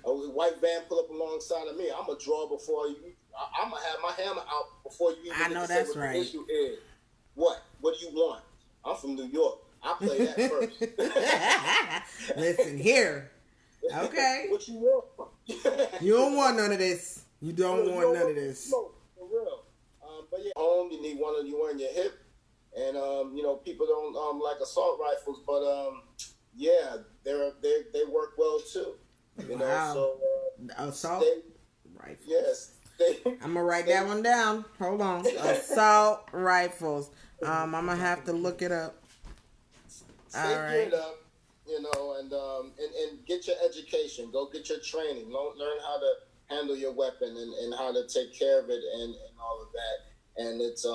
A white van pull up alongside of me. I'm gonna draw before you. I'm gonna have my hammer out before you even. I know that's right. The issue is what? What do you want? I'm from New York. I play that first. Listen here. Okay. What you want? You don't want none of this. You don't want none of this. No, for real. But yeah, home you need one on your hip. And, people don't like assault rifles, but yeah, they work well too. You know, Wow. so Assault stay, rifles. yes, stay, I'm gonna write stay, that one down. Hold on. Assault rifles. I'm gonna have to look it up. stay All right. geared up. You know, and get your education. Go get your training. Learn how to handle your weapon and how to take care of it and all of that. And it's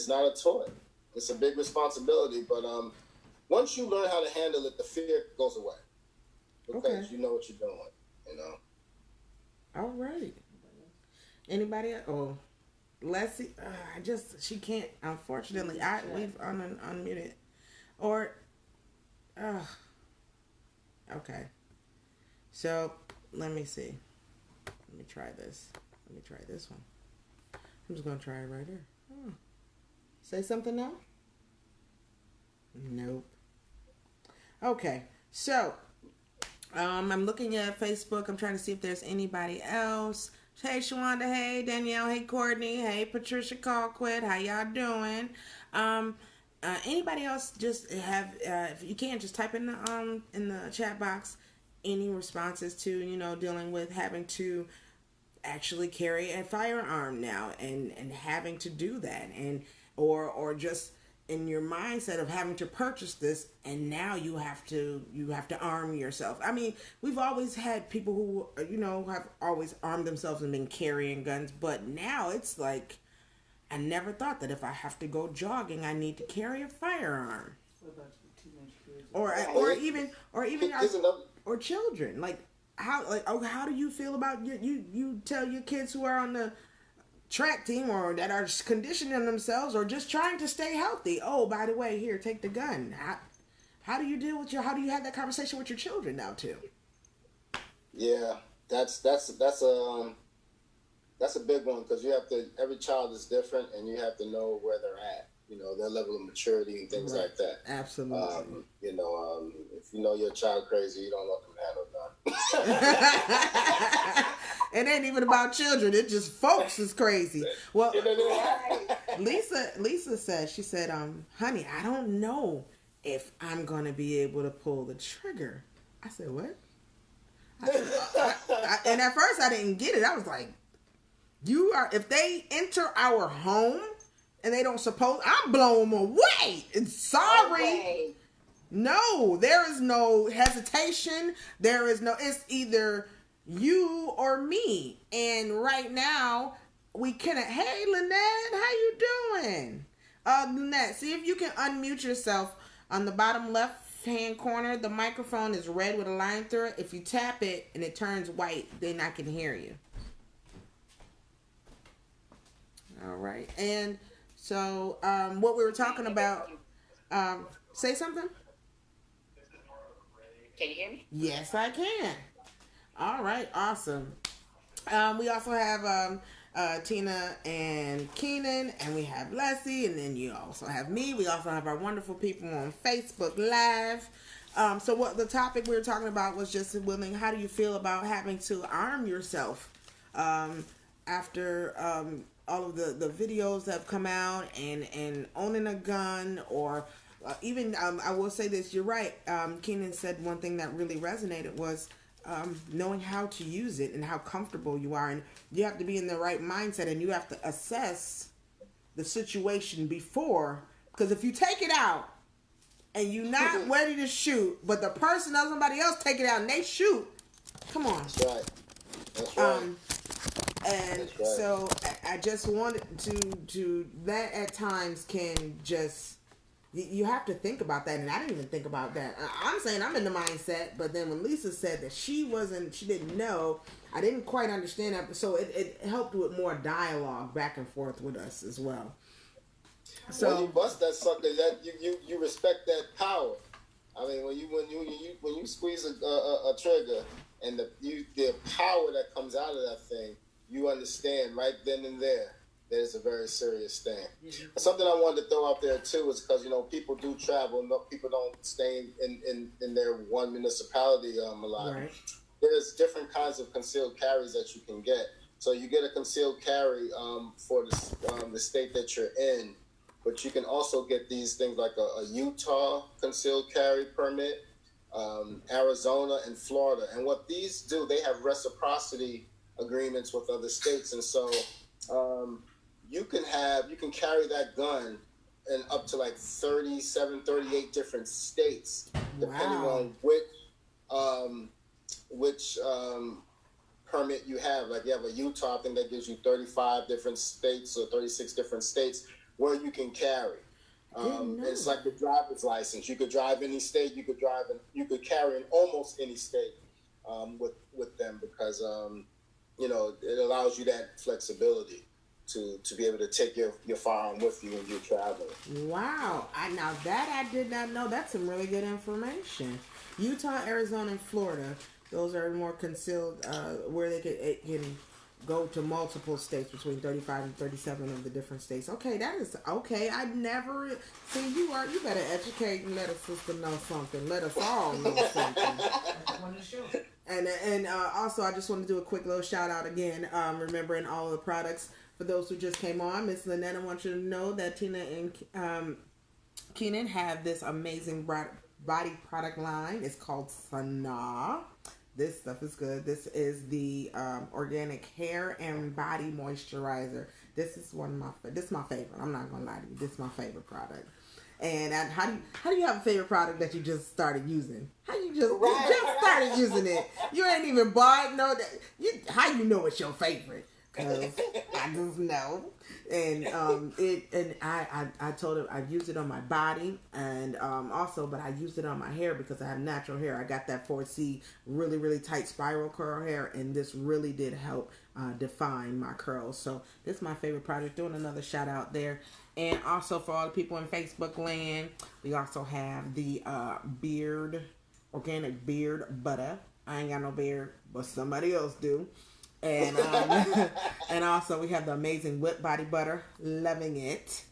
not a toy. It's a big responsibility, but once you learn how to handle it, the fear goes away because you know what you're doing. You know. All right. Anybody else? Oh, Leslie. She can't. Unfortunately, we've unmuted. Or, okay. So let me see. Let me try this. Let me try this one. I'm just gonna try it right here. Oh. Say something now. Nope. Okay. So, I'm looking at Facebook. I'm trying to see if there's anybody else. Hey, Shawanda. Hey, Danielle. Hey, Courtney. Hey, Patricia Colquitt. How y'all doing? Anybody else? Just have, if you can, just type in the chat box any responses to dealing with having to actually carry a firearm now and having to do that or just in your mindset of having to purchase this and now you have to arm yourself. I mean, we've always had people who have always armed themselves and been carrying guns, but now it's like I never thought that if I have to go jogging I need to carry a firearm. What about teenage kids? or even or children. Like how do you feel about you tell your kids who are on the track team or that are conditioning themselves or just trying to stay healthy? Oh, by the way, here, take the gun. How do you deal with how do you have that conversation with your children now too? Yeah, that's a big one because you have to. Every child is different, and you have to know where they're at. Their level of maturity and things like that. Absolutely. If you know your child crazy, you don't let them handle gun. It ain't even about children. It just folks is crazy. Well, Lisa said, she said, honey, I don't know if I'm going to be able to pull the trigger. I said, what? And at first I didn't get it. I was like, if they enter our home and they don't suppose, I'm blowing them away. Sorry. Okay. No, there is no hesitation. It's either you or me. And right now, we cannot. Hey, Lynette, how you doing? Lynette, see if you can unmute yourself on the bottom left-hand corner. The microphone is red with a line through it. If you tap it and it turns white, then I can hear you. All right. And so, what we were talking about, say something? Can you hear me? Yes, I can. All right, awesome. We also have Tina and Keenan, and we have Leslie, and then you also have me. We also have our wonderful people on Facebook Live. So what the topic we were talking about was just how do you feel about having to arm yourself after all of the videos that have come out and owning a gun or even I will say this, you're right. Keenan said one thing that really resonated was knowing how to use it and how comfortable you are, and you have to be in the right mindset and you have to assess the situation before, because if you take it out and you're not ready to shoot, but the person or somebody else take it out and they shoot, come on. That's right. That's right. And that's right. So I just wanted to that at times can just, you have to think about that, and I didn't even think about that. I'm saying I'm in the mindset, but then when Lisa said that she didn't know, I didn't quite understand that, so it helped with more dialogue back and forth with us as well. So when you bust that sucker, that you respect that power. I mean, when you squeeze a trigger and the power that comes out of that thing, you understand right then and there that it's a very serious thing. Mm-hmm. Something I wanted to throw out there too is because people do travel. People don't stay in their one municipality a lot. Right. There's different kinds of concealed carries that you can get. So you get a concealed carry for the state that you're in, but you can also get these things like a Utah concealed carry permit. Arizona, and Florida. And what these do, they have reciprocity agreements with other states, and so you can carry that gun in up to like 37, 38 different states, depending on which permit you have. Like you have a Utah, I think that gives you 35 different states or 36 different states where you can carry. It's like the driver's license. You could drive any state. You could carry in almost any state with them because it allows you that flexibility to be able to take your firearm with you when you're traveling. Wow! Now that I did not know. That's some really good information. Utah, Arizona, and Florida. Those are more concealed where they can go to multiple states between 35 and 37 of the different states. Okay, that is okay. I never see you better educate and let a sister know something. Let us all know something. And also, I just want to do a quick little shout out again, remembering all of the products for those who just came on. Miss Lynette, I want you to know that Tina and Keenan have this amazing body product line. It's called Sanaa. This stuff is good. This is the organic hair and body moisturizer. This is this is my favorite. I'm not gonna lie to you. This is my favorite product. And how do you have a favorite product that you just started using? You just started using it? You ain't even bought how you know it's your favorite? Because I just know. And I told him I used it on my body and but I used it on my hair because I have natural hair. I got that 4C really, really tight spiral curl hair, and this really did help define my curls. So this is my favorite product. Doing another shout out there. And also for all the people in Facebook land, we also have the organic beard butter. I ain't got no beard, but somebody else do. And and also we have the amazing whipped body butter, loving it.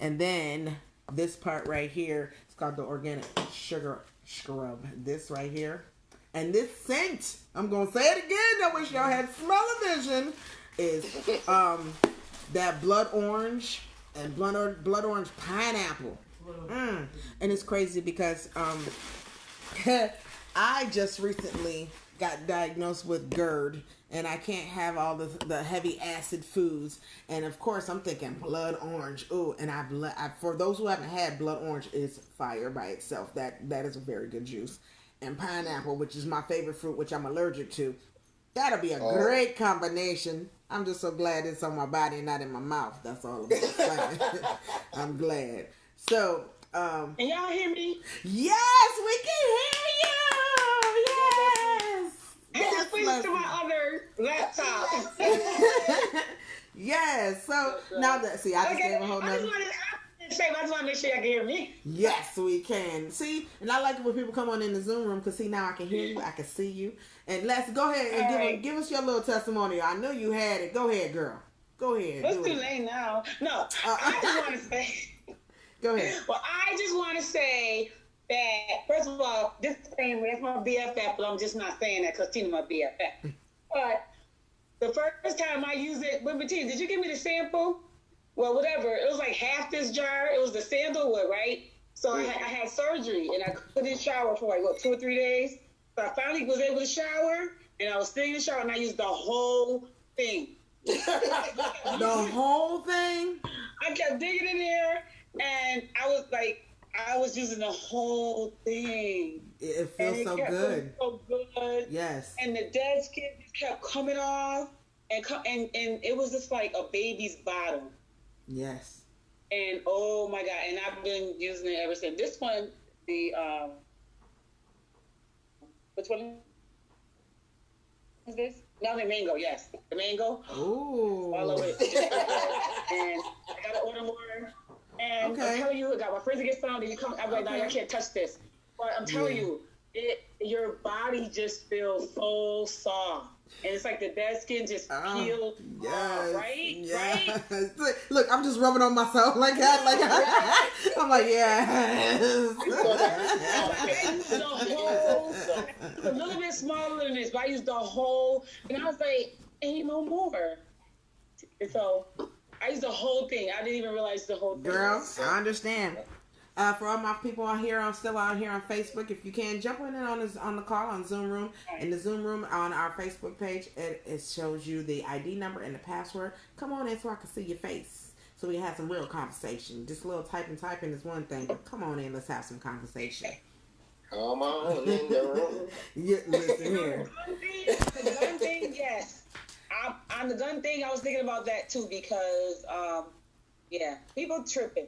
And then this part right here, it's called the organic sugar scrub. This right here, and this scent, I'm gonna say it again. I wish y'all had smell-o-vision. Is that blood orange and blood orange pineapple. And it's crazy because I just recently got diagnosed with GERD, and I can't have all the heavy acid foods. And of course, I'm thinking blood orange. Ooh, and for those who haven't had, blood orange is fire by itself. That is a very good juice. And pineapple, which is my favorite fruit, which I'm allergic to. That'll be a great combination. I'm just so glad it's on my body and not in my mouth. That's all I'm saying. I'm glad. So, can y'all hear me? Yes, we can hear you. Yes. I had to switch to my other laptop. Yes. So now that I just gave a whole nother. I just want to make sure y'all can hear me. Yes, we can. See, and I like it when people come on in the Zoom room because see now I can hear you, I can see you, and let's go ahead and give us your little testimony. I know you had it. Go ahead, girl. Go ahead. It's too late now. No, I just want to say. Go ahead. Well, I just want to say that first of all, this thing that's my BFF, but I'm just not saying that because Tina my BFF. But the first time I used it, Tina, did you give me the sample? Well, whatever. It was like half this jar. It was the sandalwood, right? So I had surgery, and I couldn't shower for 2 or 3 days. So I finally was able to shower, and I was sitting in the shower, and I used the whole thing. The whole thing? I kept digging in there, and I was using the whole thing. It feels so good. So good. Yes. And the dead skin just kept coming off, and it was just like a baby's bottom. Yes. And oh my God, and I've been using it ever since. This one, which one is this? No, the mango, yes. The mango. Ooh. All of it. And I gotta order more. And I'm telling you, I got my friends get found, and I'm like, no, y'all can't touch this. But I'm telling you, your body just feels so soft. And it's like the dead skin just peeled off, right? Yes. Right? Look, I'm just rubbing on myself like that. I'm like, yes. The whole, a little bit smaller than this, but I used the whole, and I was like, ain't no more. And so I used the whole thing. I didn't even realize the whole thing. Girl, I understand. For all my people out here, I'm still out here on Facebook. If you can, jump in on the call on Zoom Room. In the Zoom Room on our Facebook page, it shows you the ID number and the password. Come on in so I can see your face. So we can have some real conversation. Just a little typing is one thing, but come on in, let's have some conversation. Come on in the room. Yeah, listen here. The gun thing, yes. On the gun thing, I was thinking about that too because, people tripping.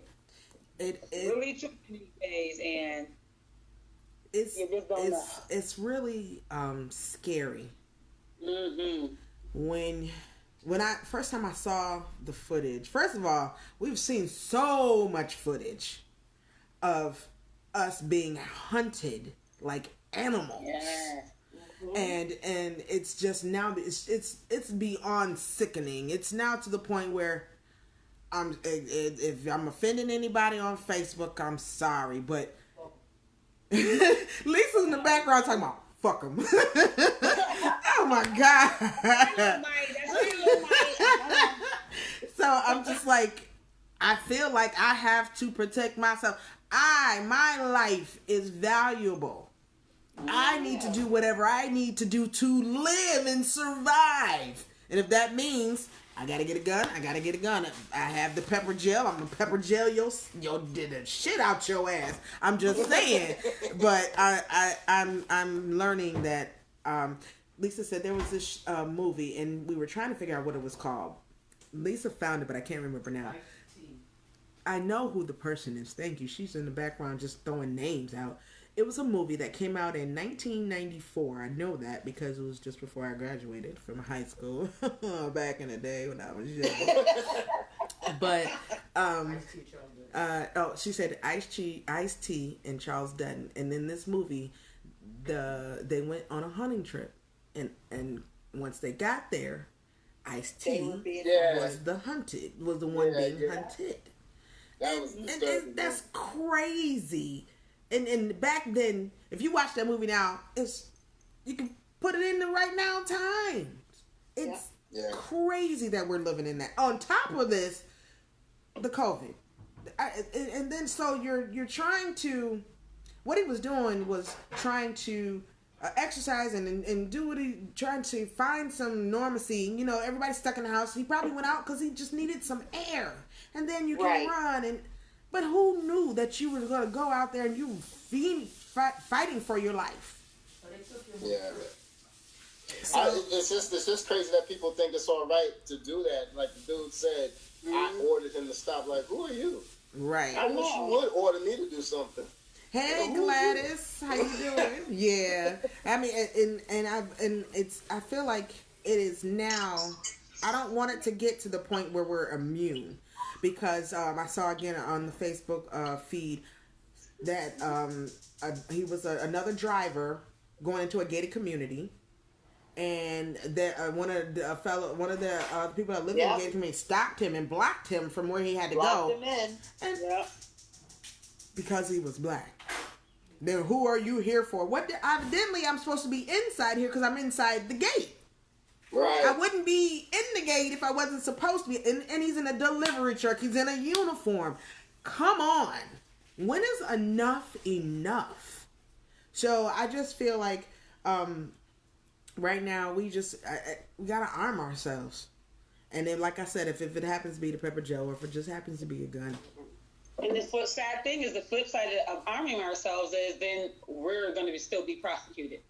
It really tripping these days, and you just don't know. It's really scary. Mm-hmm. When I first time I saw the footage, first of all, we've seen so much footage of us being hunted like animals. Yeah. Mm-hmm. And it's just now it's beyond sickening. It's now to the point where if I'm offending anybody on Facebook, I'm sorry, but Lisa's in the background talking about fuck them. Oh my god. So I'm just like, I feel like I have to protect myself. My life is valuable. I need to do whatever I need to do to live and survive. And if that means I gotta get a gun, I have the pepper gel. I'm gonna pepper gel yo did the shit out your ass. I'm just saying. But I'm learning that Lisa said there was this movie and we were trying to figure out what it was called. Lisa found it, but I can't remember now. I know who the person is. Thank you. She's in the background just throwing names out. It was a movie that came out in 1994. I know that because it was just before I graduated from high school back in the day when I was young. But she said Ice-T and Charles Dutton. And in this movie, they went on a hunting trip, and once they got there, Ice-T was the one being hunted. And that's crazy. And back then, if you watch that movie now, you can put it in the right now times. It's crazy that we're living in that. On top of this, the COVID, and then so you're trying to. What he was doing was trying to exercise and do what trying to find some normalcy. You know, everybody's stuck in the house. He probably went out because he just needed some air, and then you can run. But who knew that you were going to go out there and you were fighting for your life? Yeah. It's just crazy that people think it's all right to do that. Like the dude said, I ordered him to stop. Like, who are you? Right. I wish you would order me to do something. Hey Gladys, how you doing? Yeah. I mean, I feel like it is now. I don't want it to get to the point where we're immune. Because I saw again on the Facebook feed that he was another driver going into a gated community, and that one of the people that lived in the gated community stopped him and blocked him from where he had to go. Blocked him in. And because he was black. Then who are you here for? Evidently, I'm supposed to be inside here because I'm inside the gate. Right. I wouldn't be in the gate if I wasn't supposed to be. And he's in a delivery truck. He's in a uniform. Come on. When is enough enough? So I just feel like right now we got to arm ourselves. And then, like I said, if it happens to be the pepper gel or if it just happens to be a gun. And the sad thing is the flip side of arming ourselves is then we're going to still be prosecuted.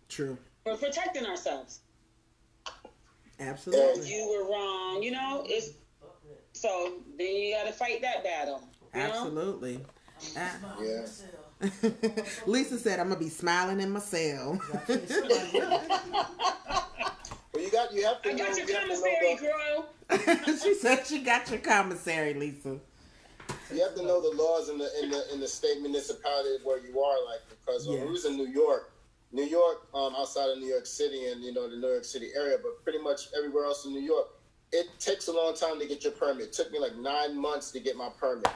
True. For protecting ourselves. Absolutely. You were wrong, so then you got to fight that battle. Absolutely. Yeah. Lisa said, "I'm gonna be smiling in my cell." Well, you have to. I got your commissary, girl. She said she got your commissary, Lisa. You have to know the laws in the state municipality where you are, like, because we was in New York, outside of New York City and, the New York City area, but pretty much everywhere else in New York, it takes a long time to get your permit. It took me like 9 months to get my permit.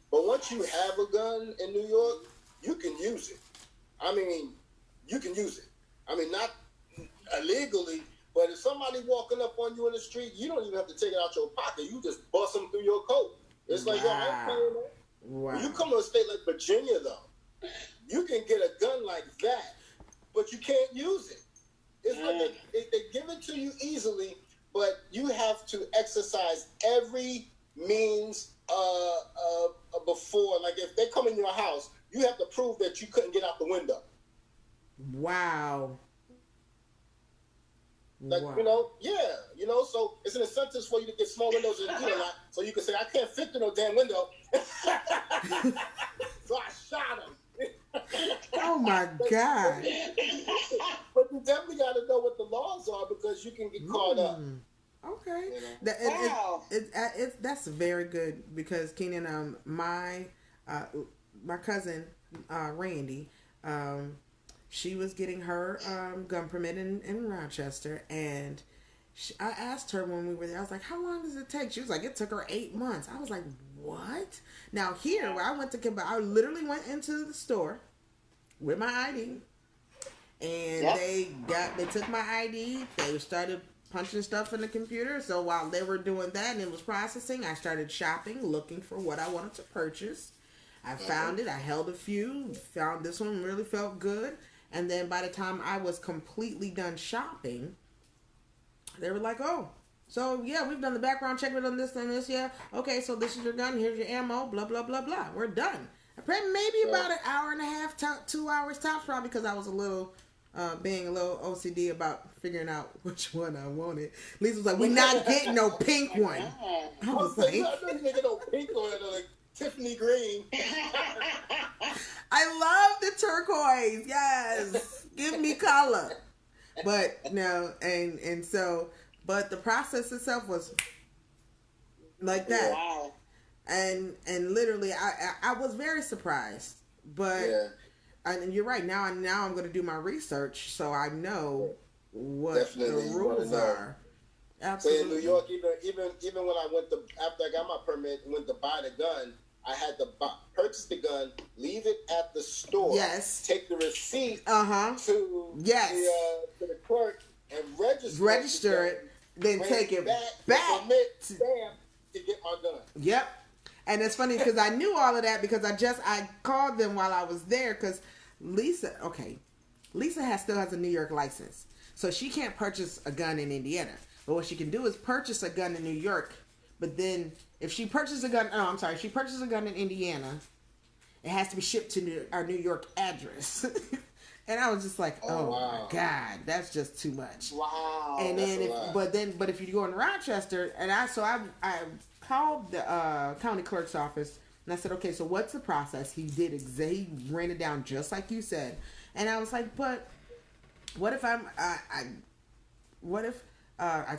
But once you have a gun in New York, you can use it. I mean, you can use it. I mean, not illegally, but if somebody walking up on you in the street, you don't even have to take it out your pocket. You just bust them through your coat. It's like, yo, I ain't paying that. Wow. When you come to a state like Virginia, though, you can get a gun like that, but you can't use it. It's like they give it to you easily, but you have to exercise every means before. Like if they come in your house, you have to prove that you couldn't get out the window. Wow. Like, so it's an incentive for you to get small windows and eat a lot, so you can say, I can't fit through no damn window. So I shot him. Oh my God. But you definitely got to know what the laws are because you can get caught up. Okay. Wow. That's very good because Keenan, my cousin, Randy, she was getting her gun permit in Rochester, and I asked her when we were there, I was like, how long does it take? She was like, it took her 8 months. I was like, what? Now here, where I went to I literally went into the store with my ID, and they took my ID, they started punching stuff in the computer. So while they were doing that and it was processing, I started shopping, looking for what I wanted to purchase. I found it. I held a few, found this one, really felt good. And then by the time I was completely done shopping, they were like, oh, so yeah, we've done the background check, we've done this and this, yeah. Okay, so this is your gun, here's your ammo, blah, blah, blah, blah. We're done. Maybe about an hour and a half, 2 hours tops, probably because I was being a little OCD about figuring out which one I wanted. Lisa was like, we're not getting no pink one. I was like, I know you didn't get no pink one, like Tiffany green. I love the turquoise. Yes. Give me color. But no, and so, but the process itself was like that. Wow. And literally, I was very surprised. But and you're right. Now I'm going to do my research so I know what the rules are. Absolutely. So in New York, even when I after I got my permit, went to buy the gun, I had to purchase the gun, leave it at the store, take the receipt to the clerk, and register it, then take it back to get my gun. Yep. And it's funny because I knew all of that because I called them while I was there because Lisa still has a New York license. So she can't purchase a gun in Indiana. But what she can do is purchase a gun in New York. But then if she purchases a gun, if she purchases a gun in Indiana, it has to be shipped to our New York address. And I was just like, oh my God, that's just too much. Wow. And then but if you go in Rochester, and I called the county clerk's office and I said, okay, so what's the process? He ran it down just like you said. And I was like, but what if I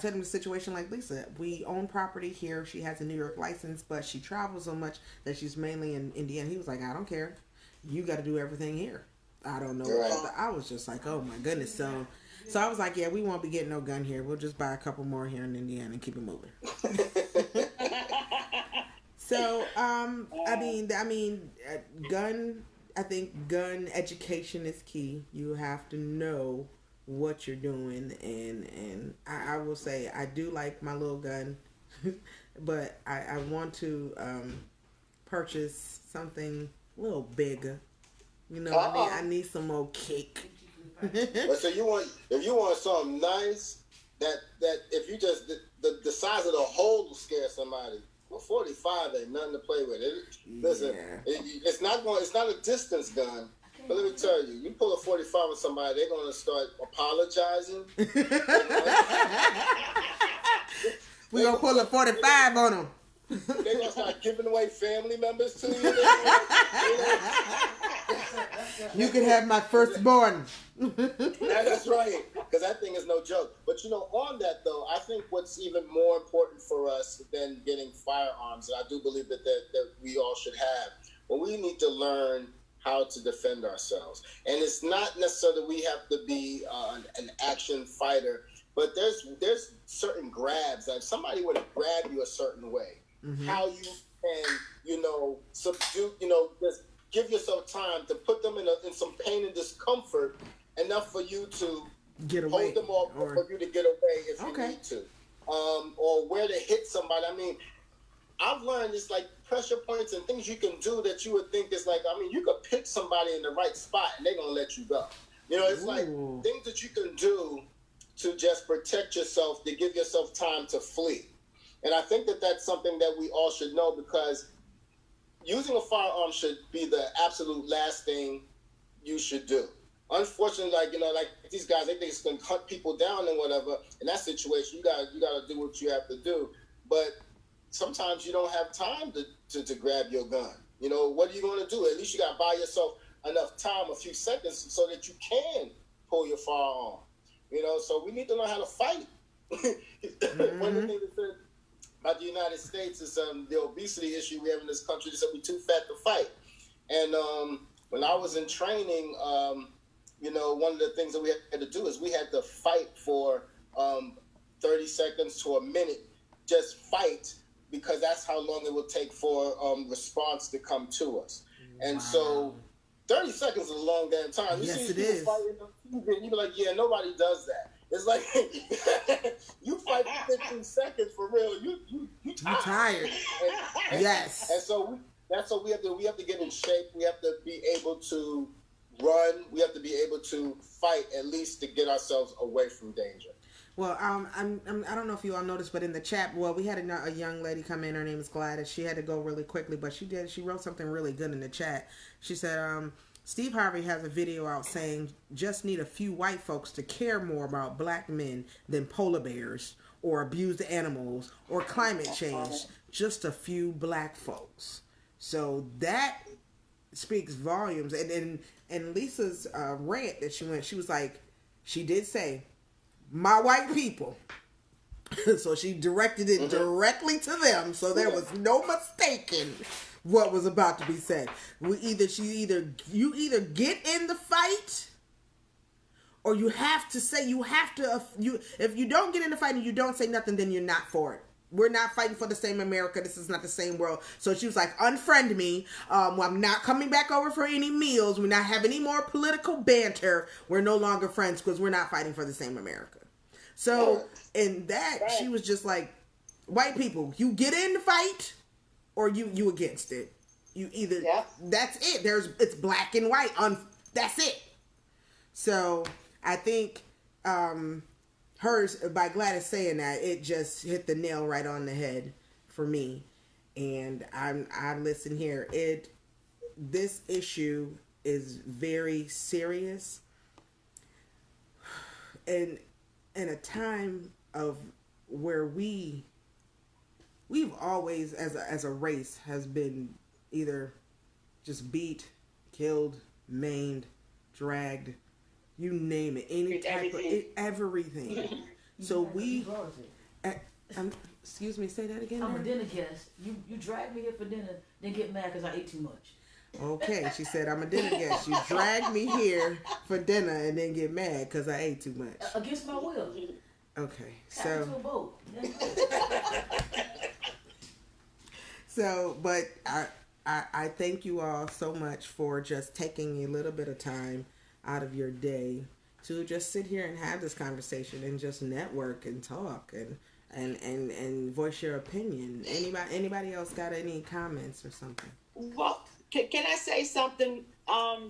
told him the situation like Lisa. We own property here. She has a New York license, but she travels so much that she's mainly in Indiana. He was like, I don't care. You got to do everything here. I don't know. Right. I was just like, oh my goodness. So I was like, yeah, we won't be getting no gun here. We'll just buy a couple more here in Indiana and keep it moving. So, I think gun education is key. You have to know what you're doing, and I will say I do like my little gun, but I want to purchase something a little bigger. You know, I need some more kick. But so if you want something nice, that if you just the size of the hole will scare somebody. Well, 45 ain't nothing to play with. It's not a distance gun. But let me tell you, you pull a 45 on somebody, they're going to start apologizing. We're going to pull a 45 on them. They're going to start giving away family members to you. You can have my firstborn. That's right, because that thing is no joke. But on that though, I think what's even more important for us than getting firearms, and I do believe that we all should have, we need to learn how to defend ourselves. And it's not necessarily we have to be an action fighter, but there's certain grabs. Like somebody would grab you a certain way, how you can subdue, just give yourself time to put them in some pain and discomfort enough for you to get away, hold them off, or for you to get away if you need to, or where to hit somebody. I mean, I've learned it's like pressure points and things you can do that you would think is like, I mean, you could pick somebody in the right spot and they're going to let you go. You know, it's like things that you can do to just protect yourself, to give yourself time to flee. And I think that that's something that we all should know, because using a firearm should be the absolute last thing you should do. Unfortunately, like, you know, like these guys, they think it's going to hunt people down and whatever. In that situation, you gotta do what you have to do. But sometimes you don't have time to grab your gun. You know, what are you going to do? At least you got to buy yourself enough time, a few seconds, so that you can pull your firearm. You know, so we need to learn how to fight. One of the things that said about the United States is the obesity issue we have in this country. They said we're too fat to fight. And when I was in training, you know, one of the things that we had to do is we had to fight for 30 seconds to a minute, just fight, because that's how long it would take for response to come to us. And so 30 seconds is a long damn time. You see people fighting on TV, and you be like, yeah, nobody does that. It's like, you fight for 15 seconds for real. You tired. Yes. And so that's what we have to get in shape. We have to be able to run. We have to be able to fight, at least to get ourselves away from danger. Well, I don't know if you all noticed, but in the chat, well, we had a young lady come in. Her name is Gladys. She had to go really quickly, but she wrote something really good in the chat. She said, Steve Harvey has a video out saying, just need a few white folks to care more about black men than polar bears or abused animals or climate change. Just a few black folks. So that speaks volumes. And Lisa's rant that she was like, she did say, my white people. So she directed it directly to them. So there was no mistaking what was about to be said. You either get in the fight, or you have to say, if you don't get in the fight and you don't say nothing, then you're not for it. We're not fighting for the same America. This is not the same world. So she was like, unfriend me. I'm not coming back over for any meals. We're not having any more political banter. We're no longer friends because we're not fighting for the same America. So in that, she was just like, white people, you get in the fight or you against it. You either, that's it. It's black and white. That's it. So I think hers, by Gladys saying that, it just hit the nail right on the head for me. And I listen here. This issue is very serious. And in a time of where we've always, as a race, has been either just beat, killed, maimed, dragged, you name it, any type of everything. So excuse me, say that again. I'm a dinner guest. You drag me here for dinner, then get mad because I ate too much. Okay, she said, I'm a dinner guest. You dragged me here for dinner and then get mad because I ate too much. Against my will. Okay, so. So, but I thank you all so much for just taking a little bit of time out of your day to just sit here and have this conversation and just network and talk and voice your opinion. Anybody else got any comments or something? Well, can I say something?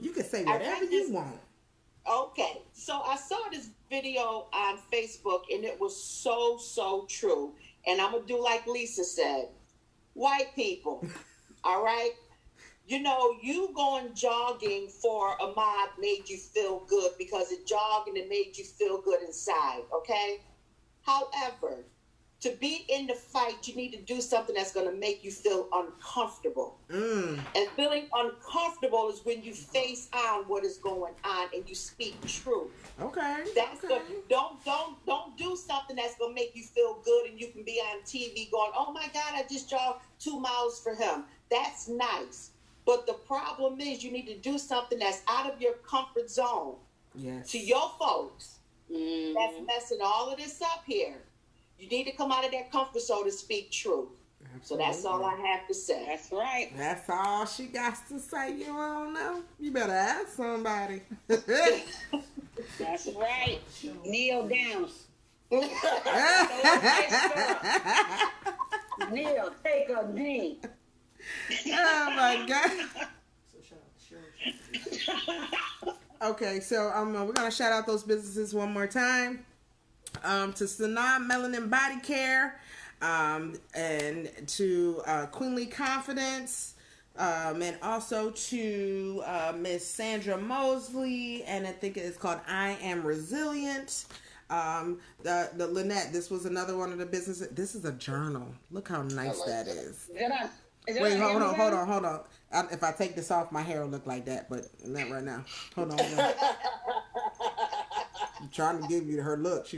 You can say whatever you want. Okay, so I saw this video on Facebook and it was so true. And I'm going to do like Lisa said. White people, all right? You know, you going jogging for a mod made you feel good because it jogged and it made you feel good inside, okay? However, to be in the fight, you need to do something that's going to make you feel uncomfortable. And feeling uncomfortable is when you face on what is going on and you speak truth. Okay. Don't do something that's going to make you feel good and you can be on TV going, oh my God, I just jogged 2 miles for him. That's nice. But the problem is you need to do something that's out of your comfort zone. Yes. To your folks that's messing all of this up here. You need to come out of that comfort zone to speak truth. Absolutely. So that's all I have to say. That's right. That's all she got to say. You don't know? You better ask somebody. That's right. Kneel down. Neil, take a knee. Oh my God. So shout. Okay, so we're gonna shout out those businesses one more time. To Sanaa Melanin Body Care, and to Queenly Confidence, and also to Miss Sandra Mosley, and I think it's called I Am Resilient. The Lynette, this was another one of the businesses. This is a journal. Look how nice like that that. is. Wait, Hold on. If I take this off, my hair will look like that, but not right now. Hold on. I'm trying to give you her look.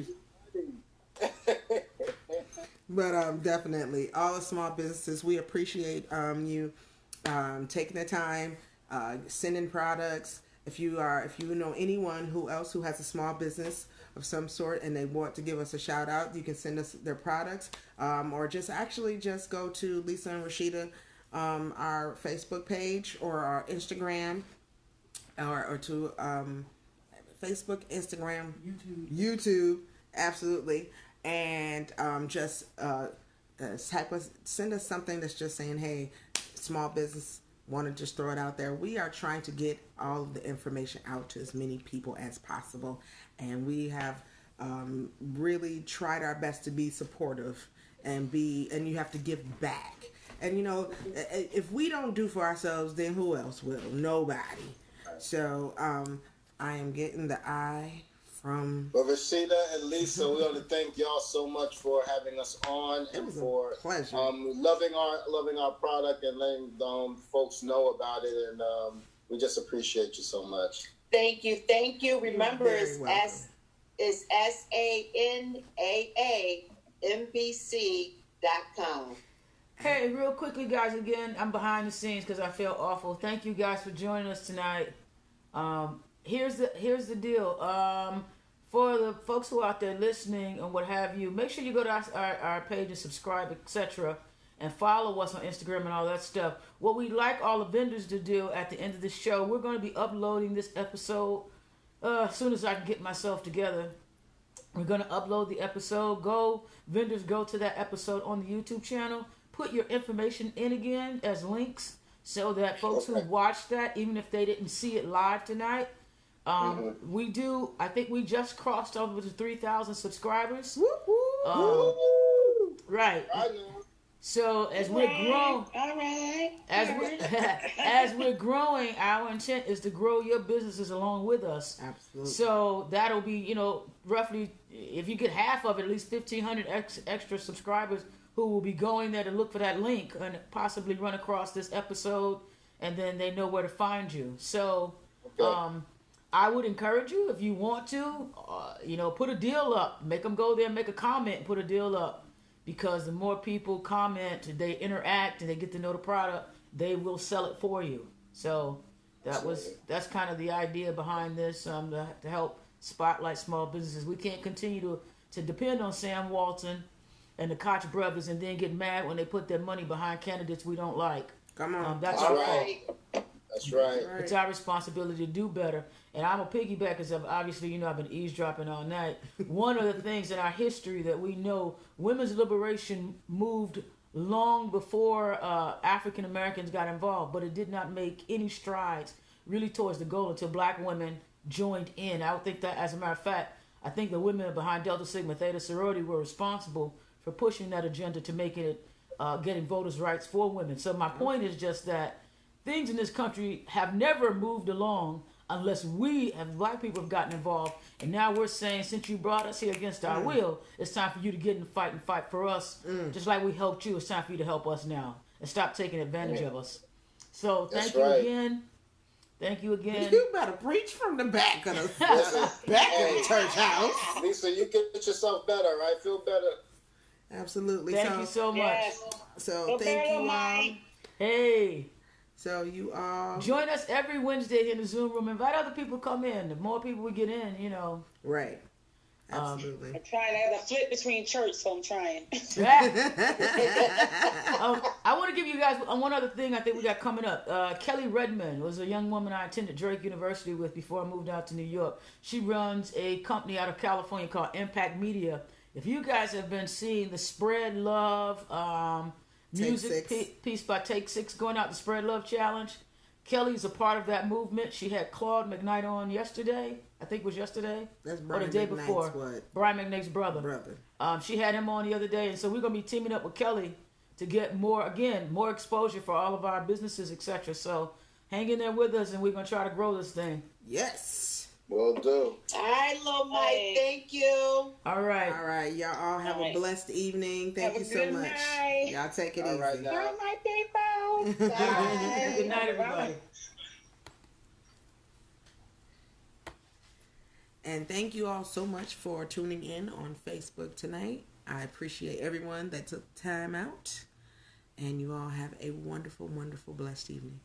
But definitely, all the small businesses, we appreciate you taking the time, sending products. If you know anyone who has a small business of some sort and they want to give us a shout out, you can send us their products, or just go to Lisa and Rasheida, our Facebook page or our Instagram, or to Facebook, Instagram, YouTube, absolutely, and send us something that's just saying, hey, small business, want to just throw it out there. We are trying to get all of the information out to as many people as possible, and we have really tried our best to be supportive and you have to give back. And if we don't do for ourselves, then who else will? Nobody. So I am getting the eye from. Well, Rasheida and Lisa, we want to thank y'all so much for having us on and for pleasure. Loving our product and letting folks know about it, and we just appreciate you so much. Thank you. Remember, it's SANAAMBC.com. Hey, real quickly, guys. Again, I'm behind the scenes because I feel awful. Thank you guys for joining us tonight. Here's the deal. For the folks who are out there listening and what have you, make sure you go to our page and subscribe, etc., and follow us on Instagram and all that stuff. What we'd like all the vendors to do at the end of the show, we're going to be uploading this episode as soon as I can get myself together. We're going to upload the episode. Vendors, go to that episode on the YouTube channel. Put your information in again as links so that folks who watched that, even if they didn't see it live tonight, we do. I think we just crossed over to 3,000 subscribers. Right. So as we're growing, as we're growing, our intent is to grow your businesses along with us. Absolutely. So that'll be, roughly, if you get half of it, at least 1,500 extra subscribers who will be going there to look for that link and possibly run across this episode, and then they know where to find you. So, I would encourage you, if you want to, put a deal up. Make them go there and make a comment and put a deal up. Because the more people comment, they interact, and they get to know the product, they will sell it for you. So that's kind of the idea behind this, to help spotlight small businesses. We can't continue to depend on Sam Walton and the Koch brothers and then get mad when they put their money behind candidates we don't like. Come on. That's our fault. That's right. It's our responsibility to do better. And I'm a piggyback because obviously, I've been eavesdropping all night. One of the things in our history that we know, women's liberation moved long before African Americans got involved, but it did not make any strides really towards the goal until black women joined in. I would think that, as a matter of fact, I think the women behind Delta Sigma Theta sorority were responsible for pushing that agenda to make it getting voters' rights for women. So my point is just that things in this country have never moved along unless we, as black people, have gotten involved. And now we're saying, since you brought us here against our will, it's time for you to get in the fight and fight for us. Just like we helped you, it's time for you to help us now. And stop taking advantage of us. So thank you again. Thank you again. You better preach from the back of the church house. Lisa, you get yourself better, right? Feel better. Absolutely. Thank you so much. Yes. So thank you all. Hey. So you all join us every Wednesday in the Zoom room. Invite other people to come in. The more people we get in, Right. Absolutely. I'm trying to have a flip between church, so I'm trying. I want to give you guys one other thing I think we got coming up. Kelly Redmond was a young woman I attended Drake University with before I moved out to New York. She runs a company out of California called Impact Media. If you guys have been seeing the Spread Love music piece by Take Six going out, the Spread Love Challenge, Kelly's a part of that movement. She had Claude McKnight on yesterday. I think it was yesterday. That's Brian or the day McKnight's before. what? Brian McKnight's brother. She had him on the other day, and so we're gonna be teaming up with Kelly to get more exposure for all of our businesses, etc. So hang in there with us, and we're gonna try to grow this thing. Yes. Will do. All right, little Mike. Thank you. All right. All right. Y'all all have a blessed evening. Thank you so much. Night. Y'all take it All easy. right now. Good night, people. Bye. Good night, everybody. And thank you all so much for tuning in on Facebook tonight. I appreciate everyone that took time out. And you all have a wonderful, wonderful, blessed evening.